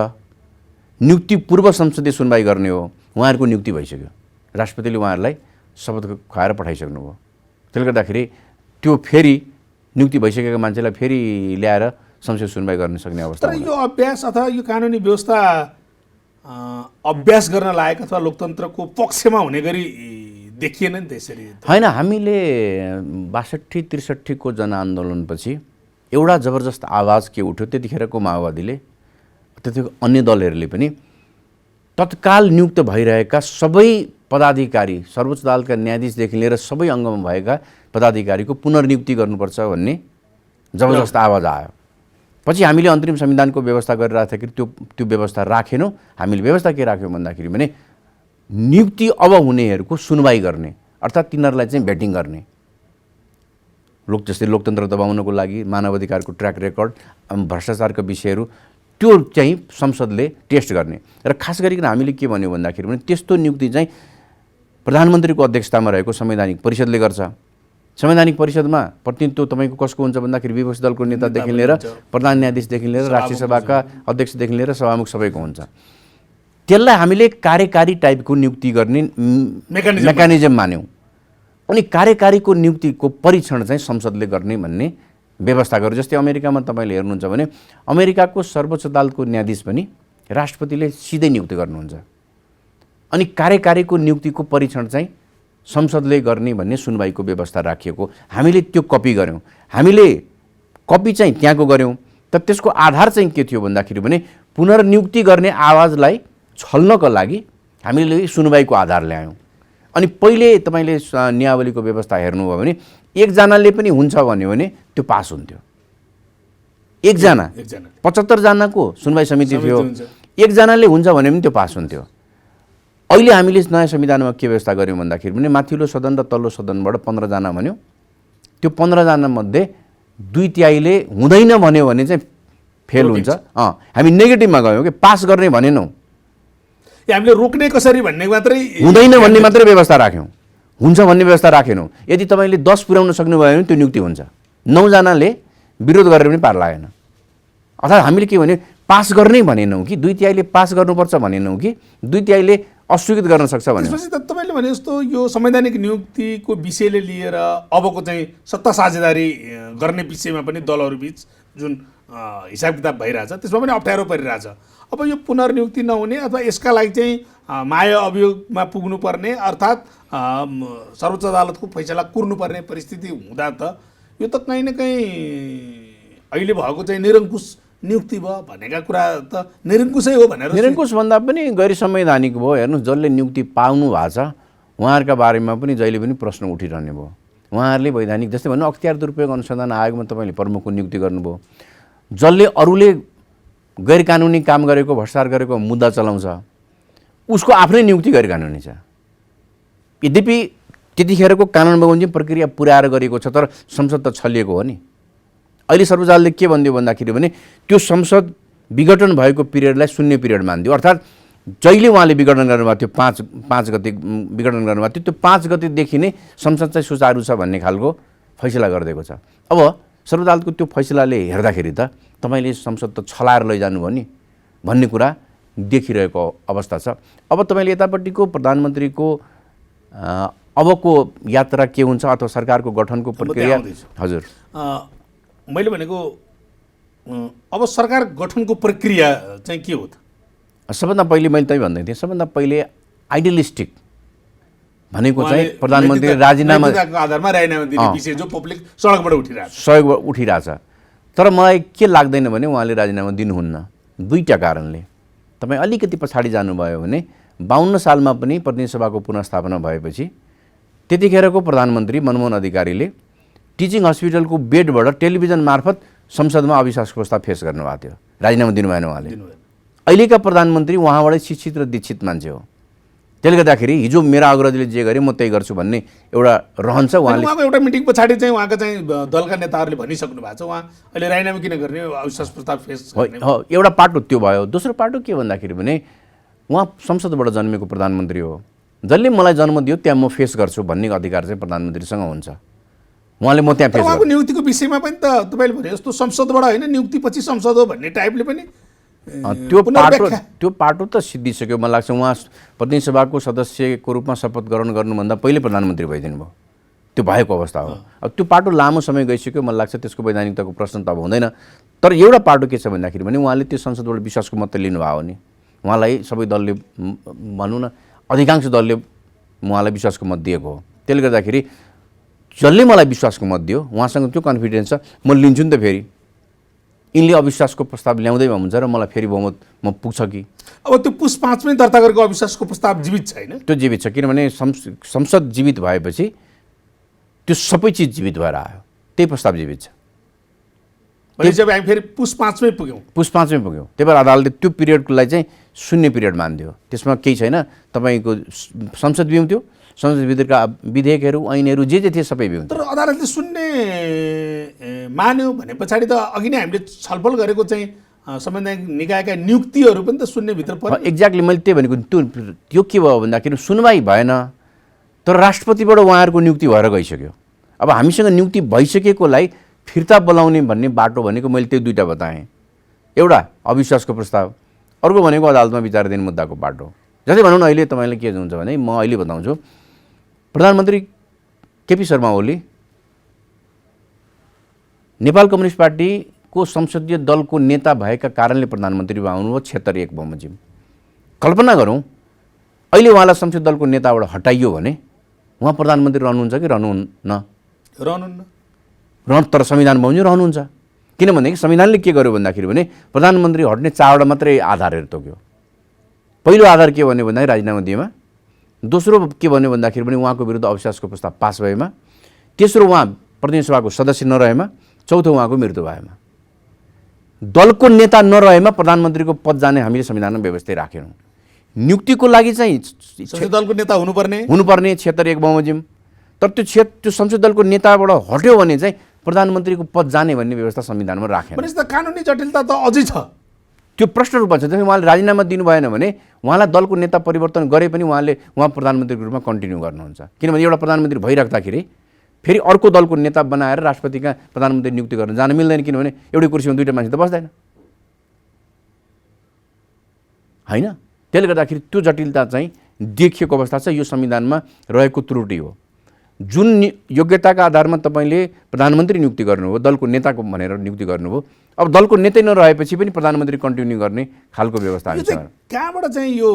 नियुक्ति पूर्व संसदीय सुनवाई गर्ने हो। उहाँहरूको नियुक्ति भइसक्यो, राष्ट्रपतिले उहाँहरूलाई शपथ खुवाएर पठाइसक्नुभयो। त्यसले गर्दाखेरि त्यो फेरि नियुक्ति भइसकेको मान्छेलाई फेरि ल्याएर संसद सुनवाई गर्न सक्ने अवस्था तर यो अभ्यास अथवा यो कानुनी व्यवस्था अभ्यास गर्न लायक अथवा लोकतन्त्रको पक्षमा हुने गरी देखिएन नि त्यसरी। होइन, हामीले 62-63 को जनआन्दोलनपछि एउटा जबरजस्त आवाज के उठ्यो त्यतिखेरको माओवादीले, त्यतिको अन्य दलहरूले पनि तत्काल नियुक्त भइरहेका सबै पदाधिकारी, सर्वोच्च अदालतका न्यायाधीशदेखि लिएर सबै अङ्गमा भएका पदाधिकारीको पुनर्नियुक्ति गर्नुपर्छ भन्ने जबरजस्त आवाज आयो। पछि हामीले अन्तरिम संविधानको व्यवस्था गरिरहेको थियो कि त्यो व्यवस्था राखेनौँ। हामीले व्यवस्था के राख्यौँ भन्दाखेरि भने नियुक्ति अब हुनेहरूको सुनवाई गर्ने, अर्थात् तिनीहरूलाई चाहिँ भेटिङ गर्ने, जस्तै लोकतन्त्र दबाउनको लागि मानवाधिकारको ट्र्याक रेकर्ड, भ्रष्टाचारका विषयहरू त्यो चाहिँ संसदले टेस्ट गर्ने। र खास गरिकन हामीले के भन्यो भन्दाखेरि भने त्यस्तो नियुक्ति चाहिँ प्रधानमन्त्रीको अध्यक्षतामा रहेको संवैधानिक परिषदले गर्छ। संवैधानिक परिषदमा प्रतिनिधित्व तपाईँको कसको हुन्छ भन्दाखेरि विपक्षी दलको नेतादेखि लिएर प्रधान न्यायाधीशदेखि लिएर राष्ट्रिय सभाका अध्यक्षदेखि लिएर सभामुख सबैको हुन्छ। त्यसलाई हामीले कार्यकारी टाइपको नियुक्ति गर्ने मेकानिजम मान्यौँ। अनि कार्यकारीको नियुक्तिको परीक्षण चाहिँ संसदले गर्ने भन्ने व्यवस्था गर्यो। जस्तै अमेरिकामा तपाईँले हेर्नुहुन्छ भने अमेरिकाको सर्वोच्च अदालतको न्यायाधीश पनि राष्ट्रपतिले सिधै नियुक्ति गर्नुहुन्छ। अनि कार्यकारीको नियुक्तिको परीक्षण चाहिँ संसदले गर्ने भन्ने सुनवाईको व्यवस्था राखिएको हामीले त्यो कपी गऱ्यौँ। हामीले कपी चाहिँ त्यहाँको गऱ्यौँ, तर त्यसको आधार चाहिँ के थियो भन्दाखेरि भने पुनर्नियुक्ति गर्ने आवाजलाई छल्नको लागि हामीले सुनवाईको आधार ल्यायौँ। अनि पहिले तपाईँले नियावलीको व्यवस्था हेर्नुभयो भने एकजनाले पनि हुन्छ भन्यो भने त्यो पास हुन्थ्यो। एकजना 75 जनाको सुनवाई समिति थियो, एकजनाले हुन्छ भने पनि त्यो पास हुन्थ्यो। अहिले हामीले नयाँ संविधानमा के व्यवस्था गऱ्यौँ भन्दाखेरि भने माथिल्लो सदन र तल्लो सदनबाट 15 जना भन्यो। त्यो 15 जनामध्ये 2/3 हुँदैन भन्यो भने चाहिँ फेल हुन्छ। हामी नेगेटिभमा गयौँ कि पास गर्ने भनेनौँ। हामीले रोक्ने कसरी भन्ने मात्रै, हुँदैन भन्ने मात्रै व्यवस्था राख्यौँ, हुन्छ भन्ने व्यवस्था राखेनौँ। यदि तपाईँले 10 पुर्याउन सक्नुभयो भने त्यो नियुक्ति हुन्छ। 9 जनाले विरोध गरेर पनि पार लागेन। अर्थात् हामीले के भने पास गर्ने भनेनौँ कि 2/3 पास गर्नुपर्छ भनेनौँ कि 2/3 अस्वीकृत गर्न सक्छ भने। त्यसपछि त तपाईँले भने जस्तो यो संवैधानिक नियुक्तिको विषयले लिएर अबको चाहिँ सत्ता साझेदारी गर्ने विषयमा पनि दलहरूबिच जुन हिसाब किताब भइरहेछ त्यसमा पनि अप्ठ्यारो परिरहेछ। अब यो पुनर्नियुक्ति नहुने अथवा यसका लागि चाहिँ माया अभियोगमा पुग्नुपर्ने अर्थात् सर्वोच्च अदालतको फैसला कुर्नुपर्ने परिस्थिति हुँदा त यो त कहीँ न कहीँ अहिले भएको चाहिँ निरङ्कुश नियुक्ति भयो भनेका कुरा त निरङ्कुशै हो भनेर। निरङ्कुश भन्दा पनि गैर संवैधानिक भयो। हेर्नुहोस्, जसले नियुक्ति पाउनु भएको छ उहाँहरूका बारेमा पनि जहिले पनि प्रश्न उठिरहने भयो। उहाँहरूले वैधानिक जस्तै भन्नु अख्तियार दुरुपयोग अनुसन्धान आयोगमा तपाईँले प्रमुखको नियुक्ति गर्नुभयो। जसले अरूले गैर कानुनी काम गरेको, भ्रष्टाचार गरेको मुद्दा चलाउँछ उसको आफ्नै नियुक्ति गैर कानुनी छ। यद्यपि त्यतिखेरको कानुन बमोजिम प्रक्रिया पुर्याएर गरिएको छ, तर संसद त छलिएको हो नि। अहिले सर्वोच्च अदालतले के भनिदियो भन्दाखेरि भने त्यो संसद विघटन भएको पिरियडलाई शून्य पिरियड मानिदियो। अर्थात् जहिले उहाँले विघटन गर्नुभएको थियो 5 गते विघटन गर्नुभएको थियो, त्यो 5 गतेदेखि नै संसद चाहिँ सुचारू छ भन्ने खालको फैसला गरिदिएको छ। अब सर्वोच्च अदालतको त्यो फैसलाले हेर्दाखेरि त तपाईँले संसद त छलाएर लैजानु भयो नि भन्ने कुरा देखिरहेको अवस्था छ। अब तपाईँले यतापट्टिको प्रधानमन्त्रीको अबको यात्रा के हुन्छ अथवा सरकारको गठनको प्रक्रिया। हजुर, मैले भनेको अब सरकार गठनको प्रक्रिया चाहिँ के हो त? सबभन्दा पहिले मैले त्यही भन्दै थिएँ, सबभन्दा पहिले आइडियलिस्टिक भनेको चाहिँ प्रधानमन्त्री राजीनामा आधारमा राजीनामा दिने विषय जो पब्लिक सडकबाट उठिरहेछ। तर मलाई के लाग्दैन भने उहाँले राजीनामा दिनुहुन्न। दुईटा कारणले। तपाईँ अलिकति पछाडि जानुभयो भने 52 सालमा पनि प्रतिनिधि सभाको पुनर्स्थापना भएपछि त्यतिखेरको प्रधानमन्त्री मनमोहन अधिकारीले टिचिङ हस्पिटलको बेडबाट टेलिभिजन मार्फत संसदमा अविश्वासको प्रस्ताव फेस गर्नुभएको थियो। राजीनामा दिनुभएन उहाँले। अहिलेका प्रधानमन्त्री उहाँबाटै शिक्षित र दीक्षित मान्छे हो। त्यसले गर्दाखेरि हिजो मेरा अग्रजले जे गरे म त्यही गर्छु भन्ने एउटा रहन्छ। उहाँको एउटा मिटिङ पछाडि चाहिँ उहाँका चाहिँ दलका नेताहरूले भनिसक्नु भएको छ उहाँ अहिले राजीनामा किन गर्ने, अविश्वास प्रस्ताव फेस गर्ने। एउटा पाटो त्यो भयो। दोस्रो पाटो के भन्दाखेरि भने उहाँ संसदबाट जन्मेको प्रधानमन्त्री हो। जसले मलाई जन्म दियो त्यहाँ म फेस गर्छु भन्ने अधिकार चाहिँ प्रधानमन्त्रीसँग हुन्छ। उहाँले म त्यहाँ फेस गर्छु। उहाँको नियुक्तिको विषयमा पनि त तपाईँले भने जस्तो संसदबाट होइन नियुक्ति पछि संसद हो भन्ने टाइपले पनि त्यो पाटो त सिद्धिसक्यो। मलाई लाग्छ उहाँ प्रतिनिधि सभाको सदस्यको रूपमा शपथ ग्रहण गर्नुभन्दा पहिले प्रधानमन्त्री भइदिनु भयो। त्यो भएको अवस्था हो। अब त्यो पाटो लामो समय गइसक्यो, मलाई लाग्छ त्यसको वैधानिकताको प्रश्न त अब हुँदैन। तर एउटा पाटो के छ भन्दाखेरि भने उहाँले त्यो संसदबाट विश्वासको मत लिनुभयो भने उहाँलाई सबै दलले भनौँ न अधिकांश दलले उहाँलाई विश्वासको मत दिएको हो। त्यसले गर्दाखेरि जसले मलाई विश्वासको मत दियो उहाँसँग त्यो कन्फिडेन्स छ, म लिन्छु नि त फेरि यिनले अविश्वासको प्रस्ताव ल्याउँदैमा हुन्छ र मलाई फेरि बहुमत म पुग्छ कि। अब त्यो पुस 5 मै दर्ता गरेको अविश्वासको प्रस्ताव जीवित छैन? त्यो जीवित छ, किनभने संसद जीवित भएपछि त्यो सबै चिज जीवित भएर आयो, त्यही प्रस्ताव जीवित छ। भनेपछि अब हामी फेरि पुस 5 मै पुग्यौँ। पुस 5 मै पुग्यौँ। त्यही भएर अदालतले त्यो पिरियडलाई चाहिँ शून्य पिरियड मानिदियो, त्यसमा केही छैन। तपाईँको संसद बिउन्थ्यो, संसदभित्रका विधेयकहरू ऐनहरू जे थिए सबै बिउन्थ्यो। तर अदालतले शून्य मान्यो भने पछाडि त अघि नै हामीले छलफल गरेको चाहिँ संवैधानिक निकायका नियुक्तिहरू पनि त शून्यभित्र पर्यो। एक्ज्याक्टली मैले त्यही भनेको त्यो के भयो भन्दाखेरि सुनवाई भएन, तर राष्ट्रपतिबाट उहाँहरूको नियुक्ति भएर गइसक्यो। अब हामीसँग नियुक्ति भइसकेकोलाई फिर्ता बोलाउने भन्ने बाटो भनेको मैले त्यो दुईवटा बताएँ। एउटा अविश्वासको प्रस्ताव, अर्को भनेको अदालतमा विचाराधीन मुद्दाको बाटो। जस्तै भनौँ न अहिले तपाईँलाई के हुन्छ भने म अहिले बताउँछु, प्रधानमन्त्री केपी शर्मा ओली नेपाल कम्युनिस्ट पार्टीको संसदीय दलको नेता भएका कारणले प्रधानमन्त्री आउनुभयो 76 बमोजिम। कल्पना गरौँ अहिले उहाँलाई संसदीय दलको नेताबाट हटाइयो भने उहाँ प्रधानमन्त्री रहनुहुन्छ कि रहनुहुन्न? रहनुहुन्न। तर संविधान बमोजिम रहनुहुन्छ। किनभनेदेखि संविधानले के गर्यो भन्दाखेरि भने प्रधानमन्त्री हट्ने 4वटा मात्रै आधारहरू तोक्यो। पहिलो आधार के भन्यो भन्दाखेरि राजीनामा दिएमा, दोस्रो के भन्यो भन्दाखेरि पनि उहाँको विरुद्ध अविश्वासको प्रस्ताव पास भएमा, तेस्रो उहाँ प्रतिनिधि सभाको सदस्य नरहेमा, चौथो उहाँको मृत्यु भएमा। दलको नेता नरहेमा प्रधानमन्त्रीको पद जाने हामीले संविधानमा व्यवस्था राखेनौँ। नियुक्तिको लागि चाहिँ संसदीय दलको नेता हुनुपर्ने 76 बमोजिम, तर त्यो संसदीय दलको नेताबाट हट्यो भने चाहिँ प्रधानमन्त्रीको पद जाने भन्ने व्यवस्था संविधानमा राखेन। भनेपछि त कानुनी जटिलता त अझै छ। त्यो प्रश्न रूपमा छ। जस्तै उहाँले राजीनामा दिनु भएन भने उहाँलाई दलको नेता परिवर्तन गरे पनि उहाँ प्रधानमन्त्रीको रूपमा कन्टिन्यू गर्नुहुन्छ। किनभने एउटा प्रधानमन्त्री भइराख्दाखेरि फेरि अर्को दलको नेता बनाएर राष्ट्रपतिका प्रधानमन्त्री नियुक्ति गर्न जान मिल्दैन, किनभने एउटै कुर्सीमा दुईवटा मान्छे त बस्दैन होइन। त्यसले गर्दाखेरि त्यो जटिलता चाहिँ देखिएको अवस्था छ। यो संविधानमा रहेको त्रुटि हो। जुन योग्यताका आधारमा तपाईँले प्रधानमन्त्री नियुक्ति गर्नुभयो, दलको नेताको भनेर नियुक्ति गर्नुभयो, अब दलको नेतै नरहेपछि पनि प्रधानमन्त्री कन्टिन्यू गर्ने खालको व्यवस्था हुन्छ। कहाँबाट चाहिँ यो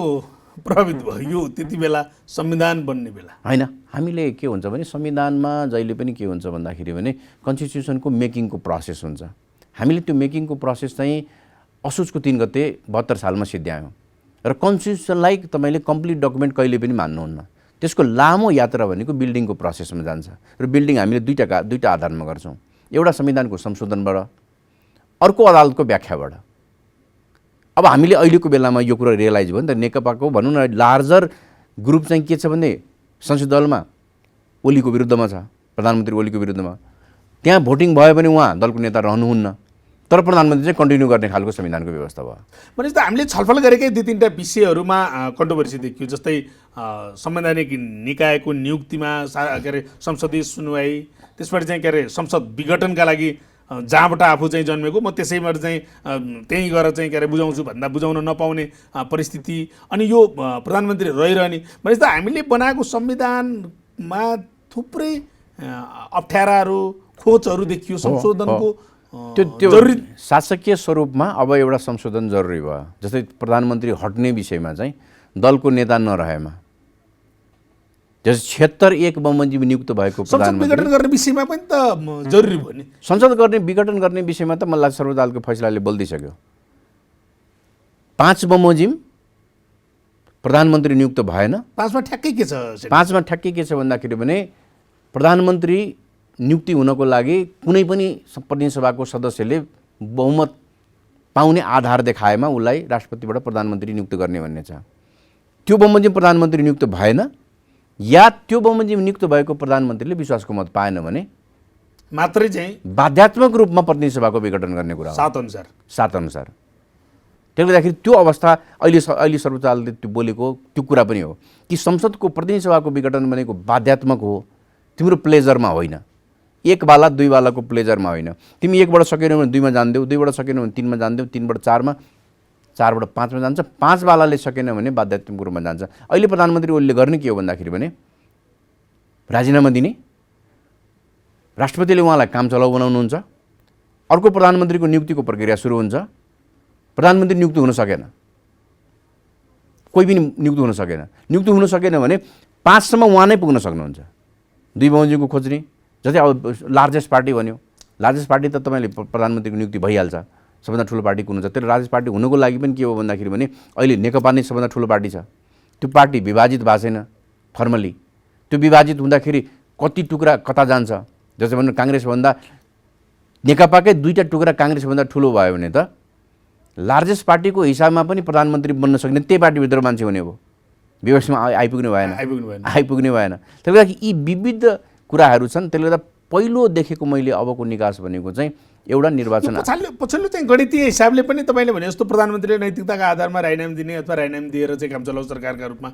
प्रभावित भयो? यो त्यति बेला संविधान बन्ने बेला होइन। हामीले के हुन्छ भने संविधानमा जहिले पनि के हुन्छ भन्दाखेरि भने कन्स्टिट्युसनको मेकिङको प्रोसेस हुन्छ। हामीले त्यो मेकिङको प्रोसेस चाहिँ असोजको 3 गते 72 सालमा सिद्ध्यायौँ र कन्स्टिट्युसनलाई तपाईँले कम्प्लिट डकुमेन्ट कहिले पनि मान्नुहुन्न। त्यसको लामो यात्रा भनेको बिल्डिङको प्रोसेसमा जान्छ र बिल्डिङ हामीले दुईटा आधारमा गर्छौँ। एउटा संविधानको संशोधनबाट, अर्को अदालतको व्याख्याबाट। अब हामीले अहिलेको बेलामा यो कुरा रियलाइज भयो नि त, नेकपाको भनौँ न लार्जर ग्रुप चाहिँ के छ भने संसदीय दलमा ओलीको विरुद्धमा छ, प्रधानमन्त्री ओलीको विरुद्धमा। त्यहाँ भोटिङ भयो भने उहाँ दलको नेता रहनुहुन्न, तर प्रधानमन्त्री चाहिँ कन्टिन्यू गर्ने खालको संविधानको व्यवस्था भयो। भनेपछि त हामीले छलफल गरेकै 2-3टा विषयहरूमा कन्ट्रोभर्सी देखियो। जस्तै संवैधानिक निकायको नियुक्तिमा के अरे संसदीय सुनवाई, त्यसबाट चाहिँ के अरे संसद विघटनका लागि जहाँबाट आफू चाहिँ जन्मेको म त्यसैबाट चाहिँ त्यहीँ गएर चाहिँ के अरे बुझाउँछु भन्दा बुझाउन नपाउने परिस्थिति, अनि यो प्रधानमन्त्री रहिरहने। भनेपछि त हामीले बनाएको संविधानमा थुप्रै अप्ठ्याराहरू खोजहरू देखियो। संशोधनको त्यो शासकीय स्वरूपमा अब एउटा संशोधन जरुरी भयो। जस्तै प्रधानमन्त्री हट्ने विषयमा चाहिँ दलको नेता नरहेमा, जस्तै 76 बमोजिम नियुक्त भएको प्रधानमन्त्री विघटन गर्ने विषयमा पनि त जरुरी भयो नि। संसद विघटन गर्ने विषयमा त मलाई सर्वोच्च अदालतको फैसलाले बोल्दिसक्यो। 5 बमोजिम प्रधानमन्त्री नियुक्त भएन। 5मा ठ्याक्कै के छ? 5मा ठ्याक्कै के छ भन्दाखेरि भने प्रधानमन्त्री नियुक्ति हुनको लागि कुनै पनि प्रतिनिधि सभाको सदस्यले बहुमत पाउने आधार देखाएमा उसलाई राष्ट्रपतिबाट प्रधानमन्त्री नियुक्त गर्ने भन्ने छ। त्यो बमोजिम प्रधानमन्त्री नियुक्त भएन या त्यो बमोजिम नियुक्त भएको प्रधानमन्त्रीले विश्वासको मत पाएन भने मात्रै चाहिँ बाध्यात्मक रूपमा प्रतिनिधि सभाको विघटन गर्ने कुरा हो, 7 अनुसार। त्यसले गर्दाखेरि त्यो अवस्था अहिले सर्वोच्च अदालतले त्यो बोलेको त्यो कुरा पनि हो कि संसदको प्रतिनिधि सभाको विघटन भनेको बाध्यात्मक हो, तिम्रो प्लेजरमा होइन। 1 वाला 2 वालाको प्लेजरमा होइन। तिमी 1बाट सकेनौ भने 2मा जान्देऊ, 2बाट सकेनौ भने 3मा जान्देऊ, 3बाट 4मा, 4बाट 5मा जान्छ, 5 वालाले सकेन भने बाध्यात्मक रूपमा जान्छ। अहिले प्रधानमन्त्री ओलीले गर्ने के हो भन्दाखेरि भने राजीनामा दिने राष्ट्रपतिले उहाँलाई काम चलाउ बनाउनुहुन्छ, अर्को प्रधानमन्त्रीको नियुक्तिको प्रक्रिया सुरु हुन्छ। प्रधानमन्त्री नियुक्ति हुन सकेन, कोही पनि नियुक्ति हुन सकेन। नियुक्ति हुन सकेन भने 5 सम्म उहाँ नै पुग्न सक्नुहुन्छ। 2 बमोजिमको खोज्ने जस्तै अब लार्जेस्ट पार्टी भन्यो, लार्जेस्ट पार्टी त तपाईँले प्रधानमन्त्रीको नियुक्ति भइहाल्छ, सबभन्दा ठुलो पार्टी कुन हुन्छ। तर लार्जेस्ट पार्टी हुनुको लागि पनि के हो भन्दाखेरि भने अहिले नेकपा नै सबभन्दा ठुलो पार्टी छ। त्यो पार्टी विभाजित भएको छैन फर्मली। त्यो विभाजित हुँदाखेरि कति टुक्रा कता जान्छ, जस्तै भन्नु काङ्ग्रेसभन्दा नेकपाकै 2टा टुक्रा काङ्ग्रेसभन्दा ठुलो भयो भने त लार्जेस्ट पार्टीको हिसाबमा पनि प्रधानमन्त्री बन्न सक्ने त्यही पार्टीभित्र मान्छे हुने हो, विपक्षमा आइपुग्ने भएन। त्यसले गर्दा यी विविध कुराहरू छन्। त्यसले गर्दा पहिलो देखेको मैले अबको निकास भनेको चाहिँ एउटा निर्वाचन पछिल्लो चाहिँ गणितीय हिसाबले पनि तपाईँले भने जस्तो प्रधानमन्त्रीले नैतिकताका आधारमा राजीनामा दिने अथवा राजीनामा दिएर चाहिँ काम चलाउ सरकारका रूपमा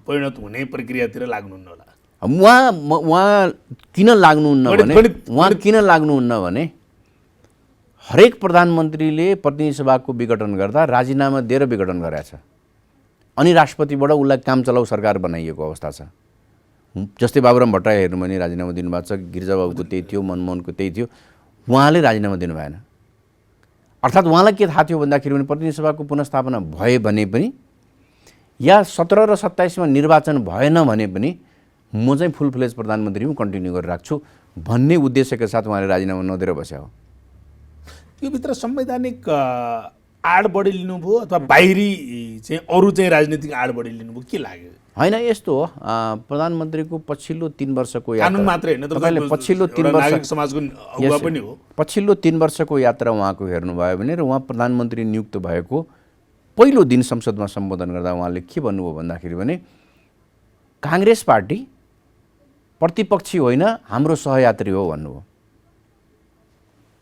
परिणत हुने प्रक्रियातिर लाग्नुहुन्न होला। उहाँ किन लाग्नुहुन्न भने हरेक प्रधानमन्त्रीले प्रतिनिधि सभाको विघटन गर्दा राजीनामा दिएर विघटन गरेछ, अनि राष्ट्रपतिबाट उसलाई काम चलाउ सरकार बनाइएको अवस्था छ। जस्तै बाबुराम भट्टराई हेर्नु भने राजीनामा दिनुभएको छ, गिरिजाबाबुको त्यही थियो, मनमोहनको त्यही थियो, उहाँले राजीनामा दिनु भएन। अर्थात् उहाँलाई के थाहा थियो भन्दाखेरि भने प्रतिनिधि सभाको पुनर्स्थापना भए भने पनि या 17 र 27 मा निर्वाचन भएन भने पनि म चाहिँ फुल फ्लेज प्रधानमन्त्री हुँ, कन्टिन्यू गरेर राख्छु भन्ने उद्देश्यका साथ उहाँले राजीनामा नदिएर बस्या हो। यो भित्र संवैधानिक आड बढी लिनुभयो अथवा बाहिरी चाहिँ अरू चाहिँ राजनीतिक आड बढी लिनुभयो, के लाग्यो? होइन, यस्तो हो, प्रधानमन्त्रीको पछिल्लो 3 वर्षको कानुन मात्रै हैन, तपाईले पछिल्लो 3 वर्ष नागरिक समाजको अगुवा पनि हो। पछिल्लो 3 वर्षको यात्रा उहाँको हेर्नुभयो भने र उहाँ प्रधानमन्त्री नियुक्त भएको पहिलो दिन संसदमा सम्बोधन गर्दा उहाँले के भन्नुभयो भन्दाखेरि भने काङ्ग्रेस पार्टी प्रतिपक्षी होइन, हाम्रो सहयात्री हो भन्नुभयो।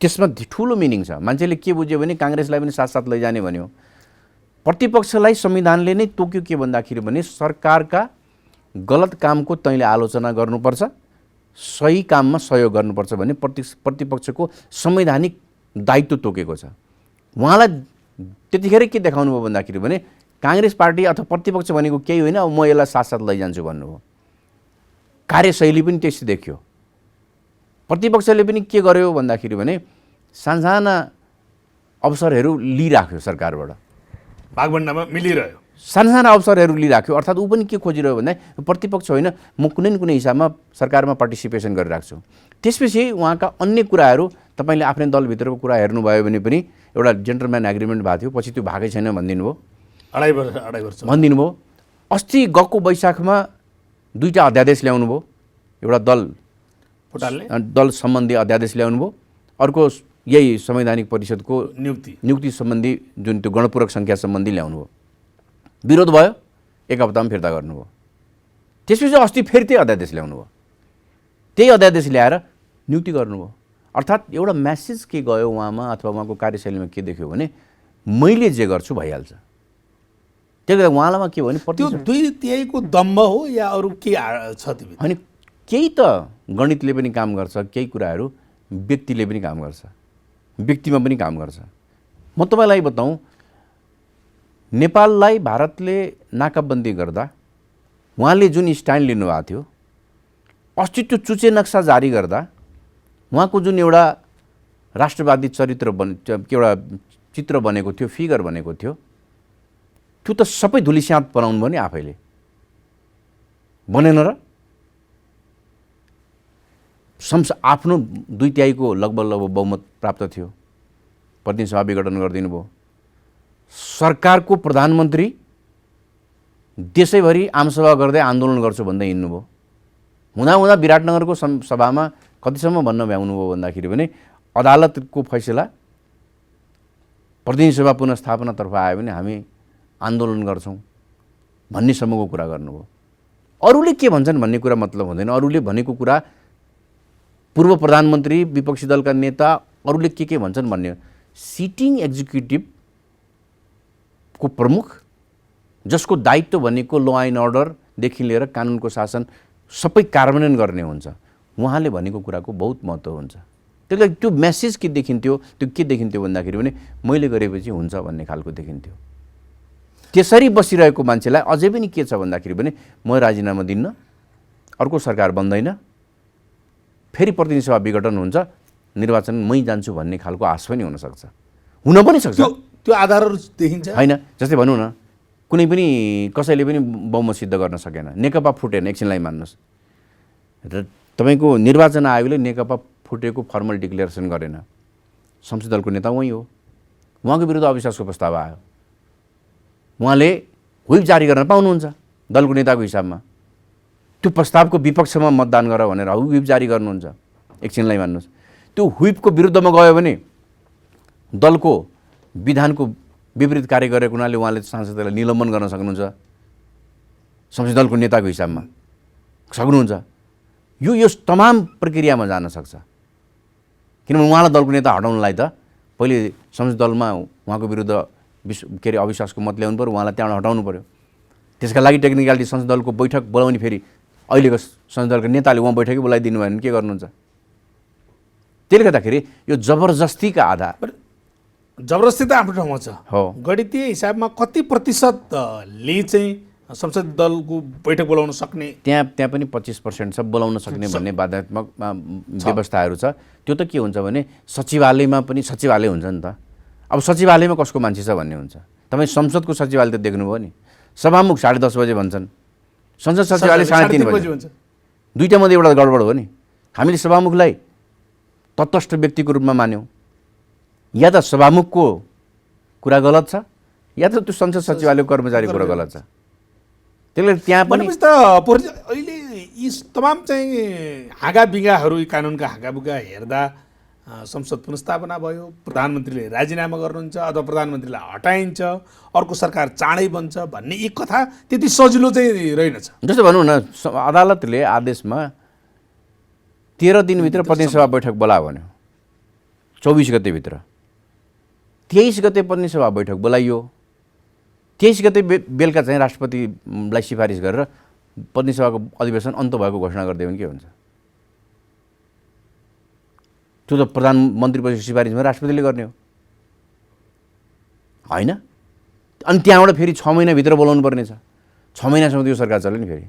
त्यसमा ठुलो मिनिङ छ। मान्छेले के बुझ्यो भने काङ्ग्रेसलाई पनि साथसाथ लैजाने भन्यो। प्रतिपक्षलाई संविधानले नै तोक्यो के भन्दाखेरि भने सरकारका गलत कामको तैँले आलोचना गर्नुपर्छ, सही काममा सहयोग गर्नुपर्छ भन्ने प्रतिपक्षको संवैधानिक दायित्व तोकेको छ। उहाँलाई त्यतिखेर के देखाउनु भयो भन्दाखेरि भने काङ्ग्रेस पार्टी अथवा प्रतिपक्ष भनेको केही होइन, अब म यसलाई साथसाथ लैजान्छु भन्नुभयो। कार्यशैली पनि त्यस्तै देखियो। प्रतिपक्षले पनि के गर्यो भन्दाखेरि भने सानसाना अवसरहरू लिइराख्यो सरकारबाट, भागभण्डामा मिलिरह्यो, सानसाना अवसरहरू लिइराख्यो। अर्थात् ऊ पनि के खोजिरह्यो भन्दा प्रतिपक्ष होइन, म कुनै न कुनै हिसाबमा सरकारमा पार्टिसिपेसन गरिराख्छु। त्यसपछि उहाँका अन्य कुराहरू तपाईँले आफ्नै दलभित्रको कुरा हेर्नुभयो भने पनि एउटा जेन्टलम्यान एग्रिमेन्ट भएको थियो, पछि त्यो भएकै छैन भनिदिनु भयो, 2.5 वर्ष भनिदिनु भयो। अस्ति गएको वैशाखमा 2टा अध्यादेश ल्याउनु भयो, एउटा दल सम्बन्धी अध्यादेश ल्याउनु भयो, अर्को यही संवैधानिक परिषदको नियुक्ति सम्बन्धी जुन त्यो गणपूरक सङ्ख्या सम्बन्धी ल्याउनु भयो। विरोध भयो, 1 हप्तामा फिर्ता गर्नुभयो। त्यसपछि अस्ति फेरि त्यही अध्यादेश ल्याउनु भयो, त्यही अध्यादेश ल्याएर नियुक्ति गर्नुभयो। अर्थात् एउटा म्यासेज के गयो उहाँमा अथवा उहाँको कार्यशैलीमा के देख्यो भने मैले जे गर्छु भइहाल्छ। त्यसले गर्दा उहाँलाई के भयो भने त्यो 2/3 को दम्भ हो या अरू के छ त्यो? होइन, केही त गणितले पनि काम गर्छ, केही कुराहरू व्यक्तिले पनि काम गर्छ, व्यक्तिमा पनि काम गर्छ। म तपाईँलाई बताउँ, नेपाललाई भारतले नाकाबन्दी गर्दा उहाँले जुन स्ट्यान्ड लिनुभएको थियो, अस्तित्व चुचे नक्सा जारी गर्दा उहाँको जुन एउटा राष्ट्रवादी एउटा चित्र बनेको थियो, फिगर बनेको थियो, त्यो त सबै धुलिस्याँत बनाउनु भयो नि आफैले, बनेन र? आफ्नो 2/3 को लगभग बहुमत प्राप्त थियो, प्रतिनिधि सभा विघटन गरिदिनु भयो। सरकारको प्रधानमन्त्री देशैभरि आमसभा गर्दै आन्दोलन गर्छु भन्दै हिँड्नुभयो। हुँदा विराटनगरको सभामा कतिसम्म भन्न भ्याउनु भयो भन्दाखेरि भने अदालतको फैसला प्रतिनिधि सभा पुनर्स्थापनातर्फ आयो भने हामी आन्दोलन गर्छौँ भन्नेसम्मको कुरा गर्नुभयो। अरूले के भन्छन् भन्ने कुरा मतलब हुँदैन। अरूले भनेको कुरा पूर्व प्रधानमन्त्री, विपक्षी दलका नेता, अरूले के भन्छन् भन्ने, सिटिङ एक्जिक्युटिभको प्रमुख जसको दायित्व भनेको ल एन्ड अर्डरदेखि लिएर कानुनको शासन सबै कार्यान्वयन गर्ने हुन्छ, उहाँले भनेको कुराको बहुत महत्त्व हुन्छ। त्यसले त्यो मेसेज के देखिन्थ्यो, त्यो के देखिन्थ्यो भन्दाखेरि भने मैले गरेपछि हुन्छ भन्ने खालको देखिन्थ्यो। त्यसरी बसिरहेको मान्छेलाई अझै पनि के छ भन्दाखेरि भने म राजीनामा दिन्न, अर्को सरकार बन्दैन, फेरि प्रतिनिधि सभा विघटन हुन्छ, निर्वाचन मै जान्छु भन्ने खालको आश पनि हुनसक्छ, हुन पनि सक्छ। त्यो आधारहरू देखिन्छ होइन, जस्तै भनौँ न, कुनै पनि कसैले पनि बहुमत सिद्ध गर्न सकेन, नेकपा फुटेन, एकछिनलाई मान्नुहोस्, र तपाईँको निर्वाचन आयोगले नेकपा फुटेको फर्मल डिक्लेरेसन गरेन, संसदीय दलको नेता उही हो, उहाँको विरुद्ध अविश्वासको प्रस्ताव आयो, उहाँले व्हिप जारी गर्न पाउनुहुन्छ दलको नेताको हिसाबमा, त्यो प्रस्तावको विपक्षमा मतदान गर भनेर व्हिप जारी गर्नुहुन्छ, एकछिनलाई मान्नुहोस्। त्यो व्हिपको विरुद्धमा गयो भने दलको विधानको विपरीत कार्य गरेको हुनाले उहाँले सांसदलाई निलम्बन गर्न सक्नुहुन्छ, संसदीय दलको नेताको हिसाबमा सक्नुहुन्छ। यो तमाम प्रक्रियामा जान सक्छ, किनभने उहाँलाई दलको नेता हटाउनलाई त पहिले संसदीय दलमा उहाँको विरुद्ध अविश्वासको मत ल्याउनु पऱ्यो, उहाँलाई त्यहाँबाट हटाउनु पऱ्यो। त्यसका लागि टेक्निकलिटी संसदीय दलको बैठक बोलाउने, फेरि अहिलेको संसदीय दलको नेताले उहाँ बैठकै बोलाइदिनु भयो भने के गर्नुहुन्छ? त्यसले गर्दाखेरि यो जबरजस्तीका आधार, जबरजस्ती त आफ्नो ठाउँमा छ हो, गणितीय हिसाबमा कति प्रतिशतले चाहिँ संसदीय दलको बैठक बोलाउन सक्ने? त्यहाँ पनि 25% छ बोलाउन सक्ने भन्ने बाध्यात्मक व्यवस्थाहरू छ। त्यो त के हुन्छ भने सचिवालयमा पनि सचिवालय हुन्छ नि त। अब सचिवालयमा कसको मान्छे छ भन्ने हुन्छ। तपाईँ संसदको सचिवालय त देख्नुभयो नि, सभामुख 10:30 बजे भन्छन्, संसद सचिवालय 3:30 बजे भन्छ। दुईटा मध्ये एउटा गडबड हो नि। हामीले सभामुखलाई तटस्थ व्यक्तिको रूपमा मान्यौँ, या त सभामुखको कुरा गलत छ या त त्यो संसद सचिवालयको कर्मचारीको कुरा गलत छ। त्यसले त्यहाँ पनि त अहिले यी तमाम चाहिँ हाँगाबिगाहरू, कानुनका हाँगाबिगा हेर्दा संसद पुनर्स्थापना भयो, प्रधानमन्त्रीले राजीनामा गर्नुहुन्छ अथवा प्रधानमन्त्रीलाई हटाइन्छ, अर्को सरकार चाँडै बन्छ भन्ने यी कथा त्यति सजिलो चाहिँ रहेनछ। जस्तो भनौँ न, अदालतले आदेशमा 13 दिनभित्र प्रतिनिधि सभा बैठक बोलायो भन्यो, 24 गतेभित्र। 23 गते प्रतिनिधि सभा बैठक बोलाइयो, 23 गते बेलुका चाहिँ राष्ट्रपतिलाई सिफारिस गरेर प्रतिनिधि सभाको अधिवेशन अन्त भएको घोषणा गरिदियो भने के हुन्छ? त्यो त प्रधानमन्त्रीपछि सिफारिसमा राष्ट्रपतिले गर्ने हो होइन? अनि त्यहाँबाट फेरि 6 महिनाभित्र बोलाउनु पर्ने छ, 6 महिनासम्म त्यो सरकार चल्यो नि। फेरि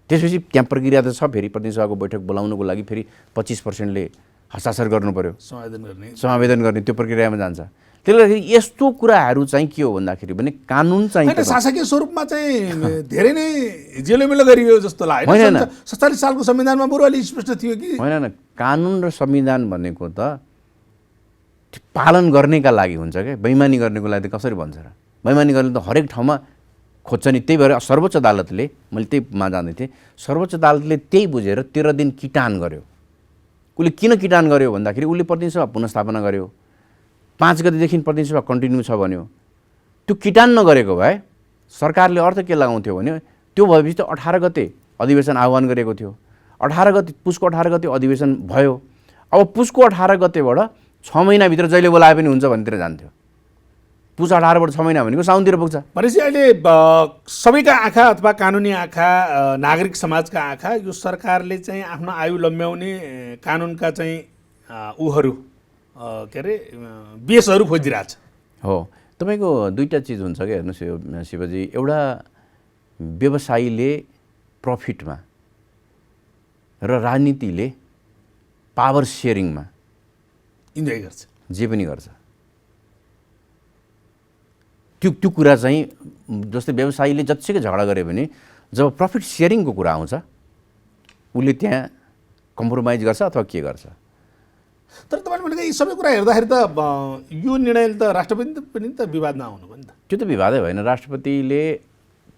त्यसपछि त्यहाँ प्रक्रिया त छ, फेरि प्रतिनिधि सभाको बैठक बोलाउनुको लागि फेरि 25%ले हस्ताक्षर गर्नु पर्यो, समावेदन गर्ने, त्यो प्रक्रियामा जान्छ। त्यसले गर्दाखेरि यस्तो कुराहरू चाहिँ के हो भन्दाखेरि भने कानुन चाहिँ शासकीय स्वरूपमा चाहिँ धेरै नै जेलोमेलो गरियो जस्तो लाग्यो। 47 सालको संविधानमा बरु अलि स्पष्ट थियो कि होइन। कानुन र संविधान भनेको त पालन गर्नेका लागि हुन्छ क्या, बेइमानी गर्नेको लागि त कसरी भन्छ र? बेइमानी गर्ने त हरेक ठाउँमा खोज्छ नि। त्यही भएर सर्वोच्च अदालतले, मैले त्यहीमा जाँदै थिएँ, सर्वोच्च अदालतले त्यही बुझेर 13 दिन किटान गर्यो। उसले किन किटान गर्यो भन्दाखेरि उसले प्रतिनिधि सभा पुनर्स्थापना गर्यो, 5 गतेदेखि प्रतिनिधि सभा कन्टिन्यू छ भन्यो। त्यो किटान नगरेको भए सरकारले अर्थ के लगाउँथ्यो भने त्यो भएपछि त 18 गते अधिवेशन आह्वान गरेको थियो, 18 गते पुसको 18 गते अधिवेशन भयो। अब पुसको 18 गतेबाट 6 महिनाभित्र जहिले बोलाए पनि हुन्छ भन्नेतिर जान्थ्यो। पुस 18बाट 6 महिना भनेको साउनतिर पुग्छ। भनेपछि अहिले सबैका आँखा अथवा कानुनी आँखा, नागरिक समाजका आँखा यो सरकारले चाहिँ आफ्नो आयु लम्ब्याउने कानुनका चाहिँ उहरू के अरे बेसहरू खोजिरहेछ। हो, तपाईँको दुईवटा चिज हुन्छ क्या, हेर्नुहोस् यो शिवजी। एउटा व्यवसायीले प्रफिटमा र राजनीतिले पावर सेयरिङमा इन्जोय गर्छ, जे पनि गर्छ। त्यो कुरा चाहिँ जस्तै व्यवसायीले जतिसुकै झगडा गरे भने जब प्रफिट सेयरिङको कुरा आउँछ उसले त्यहाँ कम्प्रोमाइज गर्छ अथवा के गर्छ। तर तपाईँले भनेको यी सबै कुरा हेर्दाखेरि त यो निर्णयले त राष्ट्रपति पनि त विवादमा आउनु भयो नि त। त्यो त विवादै भएन। राष्ट्रपतिले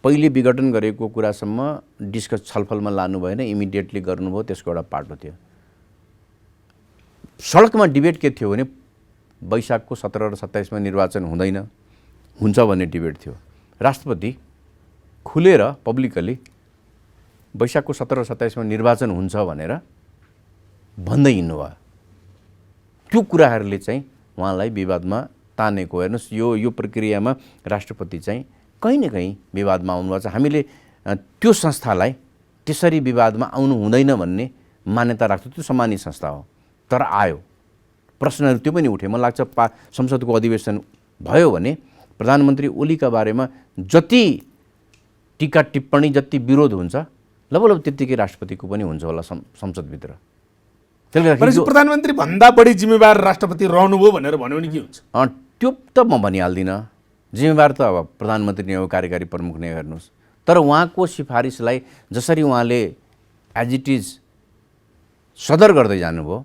पहिले विघटन गरेको कुरासम्म डिस्कस छलफलमा लानु भएन, इमिडिएटली गर्नुभयो, त्यसको एउटा पाटो थियो। सडकमा डिबेट के थियो भने वैशाखको 17 र 27मा निर्वाचन हुँदैन, हुन्छ भन्ने डिबेट थियो। राष्ट्रपति खुलेर पब्लिकली वैशाखको 17 र 27मा निर्वाचन हुन्छ भनेर भन्दै हिँड्नुभयो। त्यो कुराहरूले चाहिँ उहाँलाई विवादमा तानेको। हेर्नुहोस्, यो प्रक्रियामा राष्ट्रपति चाहिँ कहीँ न कहीँ विवादमा आउनुभएको छ। हामीले त्यो संस्थालाई त्यसरी विवादमा आउनु हुँदैन भन्ने मान्यता राख्छौँ। त्यो सम्मानित संस्था हो, तर आयो, प्रश्नहरू त्यो पनि उठे। मलाई लाग्छ संसदको अधिवेशन भयो भने प्रधानमन्त्री ओलीका बारेमा जति टीका टिप्पणी, जति विरोध हुन्छ लगभग त्यत्तिकै राष्ट्रपतिको पनि हुन्छ होला संसदभित्र। त्यसले गर्दाखेरि भनेपछि प्रधानमन्त्री भन्दा बढी जिम्मेवार राष्ट्रपति रहनुभयो भनेर भन्यो भने के हुन्छ? त्यो त म भनिहाल्दिनँ, जिम्मेवार त अब प्रधानमन्त्री नै हो, कार्यकारी प्रमुख नै हेर्नुहोस्। तर उहाँको सिफारिसलाई जसरी उहाँले एज इट इज सदर गर्दै जानुभयो,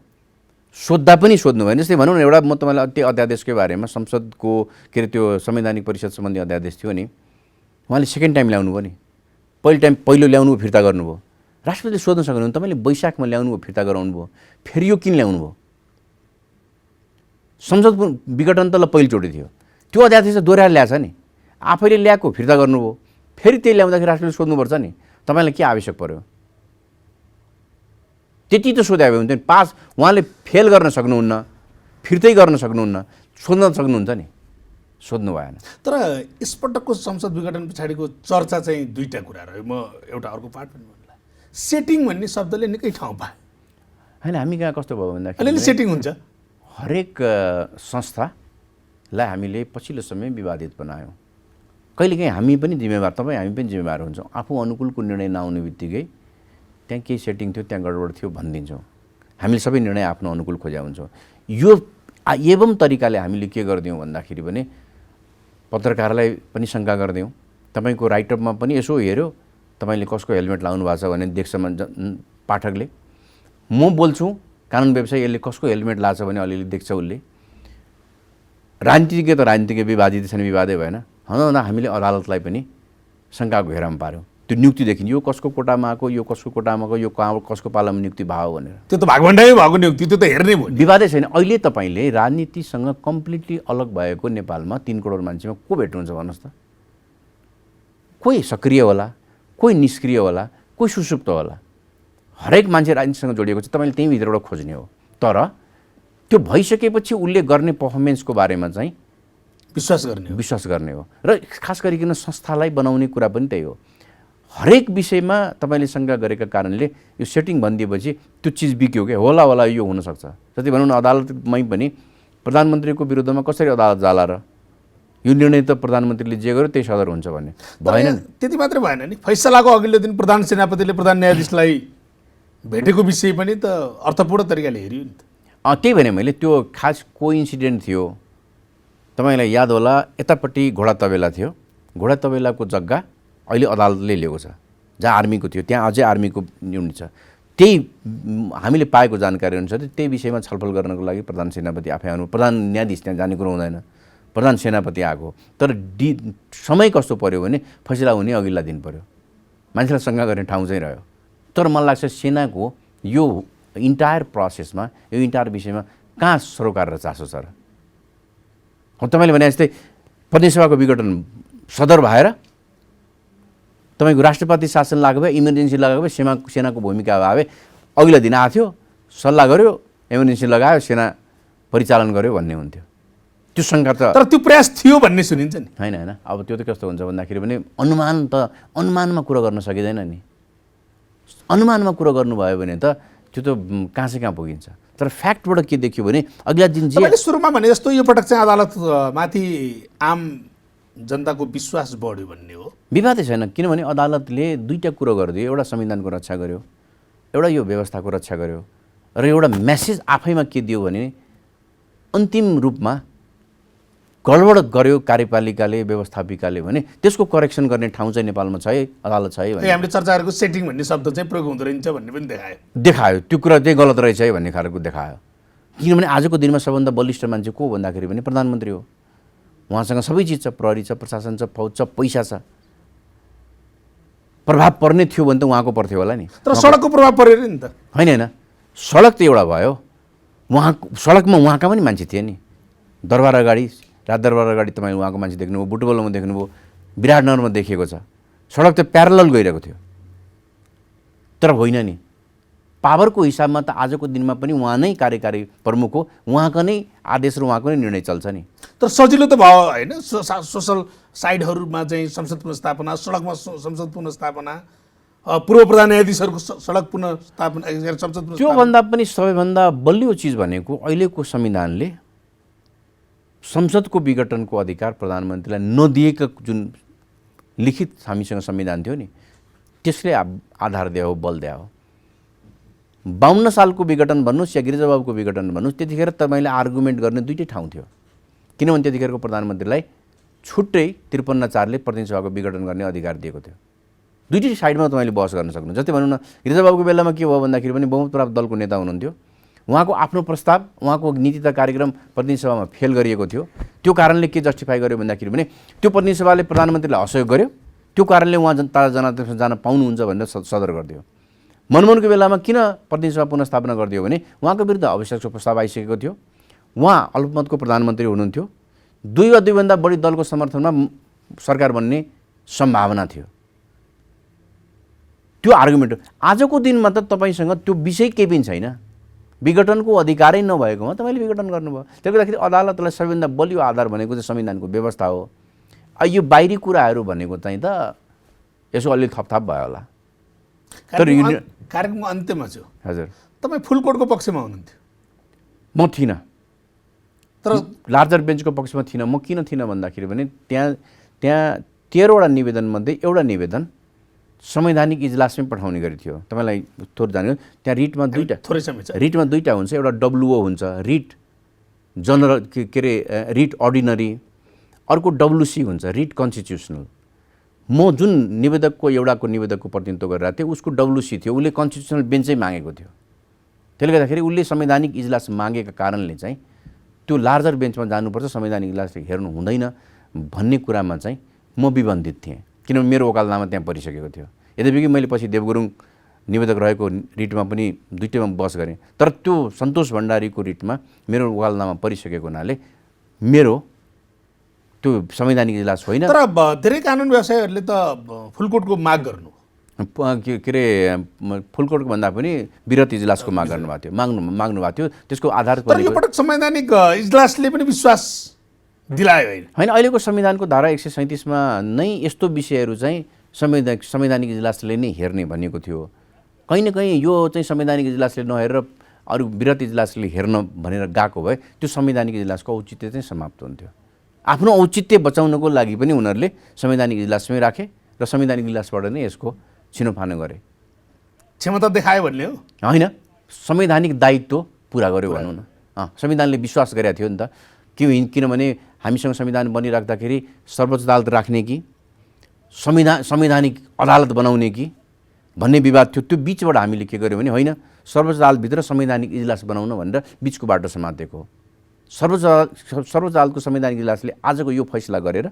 सोद्धा पनि सोध्नु भएन। जस्तै भनौँ न, एउटा म तपाईँलाई त्यो अध्यादेशकै बारेमा, संसदको के अरे त्यो संवैधानिक परिषद सम्बन्धी अध्यादेश थियो नि, उहाँले सेकेन्ड टाइम ल्याउनु भयो नि। पहिलो ल्याउनु फिर्ता गर्नुभयो। राष्ट्रपतिले सोध्न सक्नुहुन्न, तपाईँले वैशाखमा ल्याउनु भयो, फिर्ता गराउनु भयो, फेरि यो किन ल्याउनु भयो? संसद विघटन त पहिलोचोटि थियो, त्यो अध्यादेश दोहोऱ्याएर ल्याएछ नि, आफैले ल्याएको फिर्ता गर्नुभयो, फेरि त्यही ल्याउँदाखेरि राष्ट्रपतिले सोध्नुपर्छ नि, तपाईँलाई के आवश्यक पर्यो? त्यति त सोधे भए हुन्थ्यो नि। पास उहाँले फेल गर्न सक्नुहुन्न, फिर्तै गर्न सक्नुहुन्न, सोध्न सक्नुहुन्छ नि, सोध्नु भएन। तर यसपटकको संसद विघटन पछाडिको चर्चा चाहिँ दुईवटा कुरा रह्यो। म एउटा अर्को पार्ट पनि भन्ला, सेटिङ भन्ने शब्दले निकै ठाउँ पायो होइन। हामी कहाँ कस्तो भयो भन्दाखेरि अलिअलि सेटिङ हुन्छ। हरेक संस्थालाई हामीले पछिल्लो समय विवादित बनायौँ। कहिलेकाहीँ हामी पनि जिम्मेवार, हामी पनि जिम्मेवार हुन्छौँ। आफू अनुकूलको निर्णय नआउने बित्तिकै त्यहाँ केही सेटिङ थियो, त्यहाँ गडबड थियो भनिदिन्छौँ। हामीले सबै निर्णय आफ्नो अनुकूल खोज्या हुन्छौँ। यो एवं तरिकाले हामीले के गर्दियौँ भन्दाखेरि भने पत्रकारलाई पनि शङ्का गर्दियौँ। तपाईँको राइटअपमा पनि यसो हेऱ्यो, तपाईँले कसको हेलमेट लाउनु भएको छ भने देख्छ पाठकले। म बोल्छु कानुन व्यवसायी, यसले कसको हेलमेट लाछ भने अलिअलि देख्छ उसले। राजनीतिज्ञ त राजनीतिज्ञ, विवादित छैन, विवादै भएन। हुँदा हामीले अदालतलाई पनि शङ्काको घेरामा पार्यौँ। त्यो नियुक्ति देखिन्छ, यो कसको कोटामा आएको, यो कसको कोटामा आएको, यो कसको पालामा नियुक्ति भयो भनेर। त्यो त भागभण्डामै भएको नियुक्ति, त्यो त हेर्नै भयो। विवादै छैन। अहिले तपाईँले राजनीतिसँग कम्प्लिटली अलग भएको नेपालमा 3 करोड मान्छेमा को भेट्नुहुन्छ भन्नुहोस् त? कोही सक्रिय होला, कोही निष्क्रिय होला, कोही सुसुप्त होला। हरेक मान्छे राजनीतिसँग जोडिएको छ, तपाईँले त्यही भित्रबाट खोज्ने हो। तर त्यो भइसकेपछि उसले गर्ने पर्फर्मेन्सको बारेमा चाहिँ विश्वास गर्ने हो। र खास गरिकन संस्थालाई बनाउने कुरा पनि त्यही हो। हरेक विषयमा तपाईँले शङ्का गरेका कारणले यो सेटिङ भनिदिएपछि त्यो चिज बिक्यो क्या, होला यो हुनसक्छ। जति भनौँ न, अदालतमै पनि प्रधानमन्त्रीको विरुद्धमा कसरी अदालत जाला र? यो निर्णय त प्रधानमन्त्रीले जे गर्यो त्यही सदर हुन्छ भन्ने भएन नि। त्यति मात्रै भएन नि, फैसलाको अघिल्लो दिन प्रधान सेनापतिले प्रधान न्यायाधीशलाई भेटेको विषय पनि त अर्थपूर्ण तरिकाले हेरियो नि त। त्यही भने मैले, त्यो खास कोइन्सिडेन्ट थियो। तपाईँलाई याद होला, यतापट्टि घोडा तबेला थियो, घोडा तबेलाको जग्गा अहिले अदालतले लिएको छ, जहाँ आर्मीको थियो त्यहाँ अझै आर्मीको युनिट छ। त्यही हामीले पाएको जानकारी अनुसार त्यही विषयमा छलफल गर्नको लागि प्रधान सेनापति आफै आउनु, प्रधान न्यायाधीश त्यहाँ जाने कुरो हुँदैन, प्रधान सेनापति आएको। तर समय कस्तो पर्यो भने फैसला हुने अघिल्ला दिन पर्यो, मान्छेलाई शङ्का गर्ने ठाउँ चाहिँ रह्यो। तर मलाई लाग्छ सेनाको यो इन्टायर प्रोसेसमा, यो इन्टायर विषयमा कहाँ सरोकार र चासो छ र? तपाईँले भने जस्तै प्रतिनिधिसभाको विघटन सदर भएर तपाईँको राष्ट्रपति शासन लागु भए, इमर्जेन्सी लगाएको भए, सेनाको भूमिका भए अघिल्ला दिन आएको थियो, सल्लाह गर्यो, इमर्जेन्सी लगायो, सेना परिचालन गर्यो भन्ने हुन्थ्यो। त्यो शङ्का त, तर त्यो प्रयास थियो भन्ने सुनिन्छ नि। होइन। अब त्यो त कस्तो हुन्छ भन्दाखेरि भने अनुमानमा कुरा गर्न सकिँदैन नि। अनुमानमा कुरा गर्नुभयो भने त त्यो त कहाँ से कहाँ पुगिन्छ। तर फ्याक्टबाट के देखियो भने अघिल्ला दिन जे सुरुमा भने जस्तो यो पटक चाहिँ अदालतमाथि आम जनताको विश्वास बढ्यो भन्ने हो। विवादै छैन, किनभने अदालतले दुईवटा कुरो गरिदियो। एउटा संविधानको रक्षा गर्यो, एउटा यो व्यवस्थाको रक्षा गर्यो, र एउटा मेसेज आफैमा के दियो भने अन्तिम रूपमा गडबड गर्यो कार्यपालिकाले, व्यवस्थापिकाले भने त्यसको करेक्सन गर्ने ठाउँ चाहिँ नेपालमा छ है, अदालत छ है भने। हामीले चर्चा गरेको सेटिङ भन्ने शब्द चाहिँ प्रयोग हुँदो रहेछ भन्ने पनि देखायो। त्यो कुरा चाहिँ गलत रहेछ है भन्ने खालको देखायो। किनभने आजको दिनमा सबभन्दा बलिष्ठ मान्छे को भन्दाखेरि पनि प्रधानमन्त्री हो। उहाँसँग सबै चिज छ, प्रहरी छ, प्रशासन छ, फौज छ, पैसा छ। प्रभाव पर्ने थियो भने त उहाँको पर्थ्यो होला नि। तर सडकको प्रभाव परेर नि त होइन। सडक त एउटा भयो, सडकमा उहाँका पनि मान्छे थिए नि। दरबार अगाडि, राजदरबार अगाडि तपाईँ उहाँको मान्छे देख्नुभयो, बुटबलमा देख्नुभयो, विराटनगरमा देखिएको छ। सडक त प्यारलल गइरहेको थियो। तर होइन नि, पावरको हिसाबमा त आजको दिनमा पनि उहाँ नै कार्यकारी प्रमुख हो, उहाँको नै आदेश र उहाँको नै निर्णय चल्छ नि। तर सजिलो त भयो होइन, सोसल साइडहरूमा चाहिँ संसद पुनर्स्थापना, सडकमा संसद पुनर्स्थापना, पूर्व प्रधान न्यायाधीशहरूको सडक पुनर्स्थापना, संसद। त्योभन्दा पनि सबैभन्दा बलियो चिज भनेको अहिलेको संविधानले संसदको विघटनको अधिकार प्रधानमन्त्रीलाई नदिएको जुन लिखित हामीसँग संविधान थियो नि, त्यसले आधार दिए हो, बल दिए हो। 52 सालको विघटन भन्नुहोस् या गिरिजाबाबुको विघटन भन्नुहोस्, त्यतिखेर तपाईँले आर्गुमेन्ट गर्ने दुईटै ठाउँ थियो। किनभने त्यतिखेरको प्रधानमन्त्रीलाई छुट्टै 53/4ले प्रतिनिधि सभाको विघटन गर्ने अधिकार दिएको थियो। दुईटै साइडमा तपाईँले बहस गर्न सक्नुहुन्छ। जस्तै भनौँ न, गिरिजाबाबुको बेलामा के भयो भन्दाखेरि पनि बहुमत प्राप्त दलको नेता हुनुहुन्थ्यो, उहाँको आफ्नो प्रस्ताव, उहाँको नीति तथा कार्यक्रम प्रतिनिधि सभामा फेल गरिएको थियो। त्यो कारणले के जस्टिफाई गर्यो भन्दाखेरि भने त्यो प्रतिनिधि सभाले प्रधानमन्त्रीलाई असहयोग गर्यो, त्यो कारणले उहाँ ताजा जनादेशमा जान पाउनुहुन्छ भनेर सदर गरिदियो। मनमोहनको बेलामा किन प्रतिनिधि सभा पुनर्स्थापना गरिदियो भने उहाँको विरुद्ध अविश्वासको प्रस्ताव आइसकेको थियो, उहाँ अल्पमतको प्रधानमन्त्री हुनुहुन्थ्यो, 2 वा 2 भन्दा बढी दलको समर्थनमा सरकार बन्ने सम्भावना थियो। त्यो आर्गुमेन्ट हो। आजको दिनमा त तपाईँसँग त्यो विषय केही पनि छैन, विघटनको अधिकारै नभएकोमा तपाईँले विघटन गर्नुभयो। त्यसले गर्दाखेरि अदालतलाई सबैभन्दा बलियो आधार भनेको चाहिँ संविधानको व्यवस्था हो। यो बाहिरी कुराहरू भनेको चाहिँ त यसो अलि थपथाप भयो होला। तर कार्यक्रमको अन्त्यमा छु, हजुर, तपाईँ फुलकोटको पक्षमा हुनुहुन्थ्यो, म थिइनँ, तर लार्जर बेन्चको पक्षमा थिइनँ। म किन थिइनँ भन्दाखेरि भने त्यहाँ 13वटा निवेदनमध्ये एउटा निवेदन संवैधानिक इजलासमै पठाउने गरी थियो। तपाईँलाई थोर जान्नु, त्यहाँ रिटमा दुईटा हुन्छ, एउटा डब्लुओ हुन्छ, रिट जनरल के अरे रिट अर्डिनरी, अर्को डब्लुसी हुन्छ, रिट कन्स्टिट्युसनल। म जुन एउटाको निवेदकको प्रतिनिधित्व गरिरहेको थिएँ, उसको डब्लुसी थियो, उसले कन्स्टिट्युसनल बेन्चै मागेको थियो। त्यसले गर्दाखेरि उसले संवैधानिक इजलास मागेका कारणले चाहिँ त्यो लार्जर बेन्चमा जानुपर्छ, संवैधानिक इजलासले हेर्नु हुँदैन भन्ने कुरामा चाहिँ म विबन्धित थिएँ, किनभने मेरो वकालतनामा त्यहाँ परिसकेको थियो। यद्यपि मैले पछि देवगुरुङ निवेदक रहेको रिटमा पनि दुईटैमा बहस गरेँ, तर त्यो सन्तोष भण्डारीको रिटमा मेरो वकालतनामा परिसकेको हुनाले मेरो त्यो संवैधानिक इजलास होइन। तर धेरै कानुन व्यवसायीहरूले त फुलकोटको माग गर्नु के अरे फुलकोटको भन्दा पनि विरत इजलासको माग गर्नुभएको थियो, माग्नु भएको थियो। त्यसको आधार तर यो पटक संवैधानिक इजलासले पनि विश्वास दिलायो होइन। अहिलेको संविधानको धारा 137मा नै यस्तो विषयहरू चाहिँ संवैधानिक इजलासले नै हेर्ने भनिएको थियो। कहीँ न कहीँ यो चाहिँ संवैधानिक इजलासले नहेरेर अरू विरत इजलासले हेर्न भनेर गएको भए त्यो संवैधानिक इजलासको औचित्य चाहिँ समाप्त हुन्थ्यो। आफ्नो औचित्य बचाउनको लागि पनि उनीहरूले संवैधानिक इजलासमै राखे र संवैधानिक इजलासबाट नै यसको छिनोफानो गरे। क्षमता देखायो भन्ने हो होइन, संवैधानिक दायित्व पुरा गर्यो भनौँ न। संविधानले विश्वास गरेको थियो नि त, किनभने हामीसँग संविधान बनिराख्दाखेरि सर्वोच्च अदालत राख्ने कि संवैधानिक अदालत बनाउने कि भन्ने विवाद थियो। त्यो बिचबाट हामीले के गर्यौँ भने होइन, सर्वोच्च अदालतभित्र संवैधानिक इजलास बनाउन भनेर बिचको बाटो समातेको हो। सर्वोच्च अदालतको संवैधानिक इजलासले आजको यो फैसला गरेर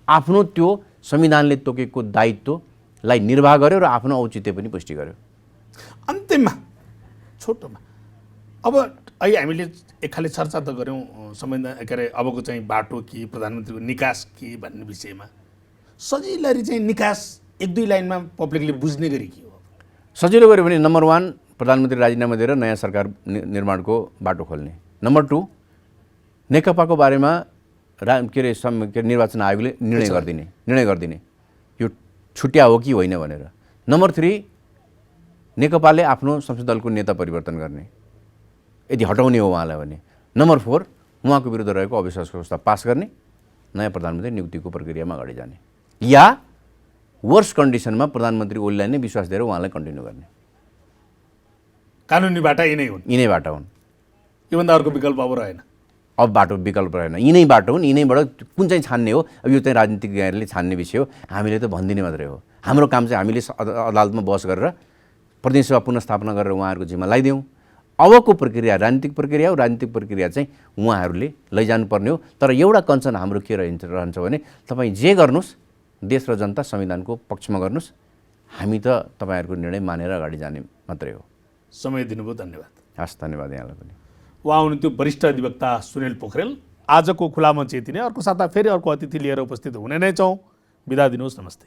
आफ्नो त्यो संविधानले तोकेको दायित्वलाई निर्वाह गर्यो र आफ्नो औचित्य पनि पुष्टि गर्यो। अन्तिममा छोटोमा अब अहिले हामीले एक खाले चर्चा त गऱ्यौँ संविधान के अरे अबको चाहिँ बाटो कि प्रधानमन्त्रीको निकास कि भन्ने विषयमा, सजिलै चाहिँ निकास 1-2 लाइनमा पब्लिकले बुझ्ने गरी के हो? सजिलो गऱ्यो भने नम्बर 1 प्रधानमन्त्री राजीनामा दिएर नयाँ सरकार निर्माणको बाटो खोल्ने। नम्बर 2 नेकपाको बारेमा के अरे निर्वाचन आयोगले निर्णय गरिदिने यो छुट्या हो कि होइन भनेर। नम्बर 3 नेकपाले आफ्नो संसदीय दलको नेता परिवर्तन गर्ने यदि हटाउने हो उहाँलाई भने। नम्बर 4 उहाँको विरुद्ध रहेको अविश्वासको प्रस्ताव पास गर्ने, नयाँ प्रधानमन्त्री नियुक्तिको प्रक्रियामा अगाडि जाने, या वर्स कन्डिसनमा प्रधानमन्त्री ओलीलाई नै विश्वास दिएर उहाँलाई कन्टिन्यू गर्ने। कानुनी बाटा यिनै बाटा हुन्, योभन्दा अर्को विकल्प अब रहेन। अब बाटो विकल्प रहेन, यिनै बाटो हुन्। यिनैबाट कुन चाहिँ छान्ने हो, अब यो चाहिँ राजनीतिज्ञहरूले छान्ने विषय हो, हामीले त भनिदिने मात्रै हो। हाम्रो काम चाहिँ हामीले अदालतमा बहस गरेर प्रतिनिधि सभा पुनर्स्थापना गरेर उहाँहरूको जिम्मा लगाइदिउँ। अबको प्रक्रिया राजनीतिक प्रक्रिया हो, राजनीतिक प्रक्रिया चाहिँ उहाँहरूले लैजानुपर्ने हो। तर एउटा कन्सर्न हाम्रो के रहन्छ भने तपाईँ जे गर्नुहोस् देश र जनता संविधानको पक्षमा गर्नुहोस्, हामी त तपाईँहरूको निर्णय मानेर अगाडि जाने मात्रै हो। समय दिनुभयो, धन्यवाद। हस्, धन्यवाद यहाँलाई पनि। उहाँ हुनुहुन्थ्यो वरिष्ठ अधिवक्ता सुनिल पोखरेल। आजको खुला मञ्च यति नै। अर्को साता फेरि अर्को अतिथि लिएर उपस्थित हुने नै छौँ। बिदा दिनुहोस्, नमस्ते।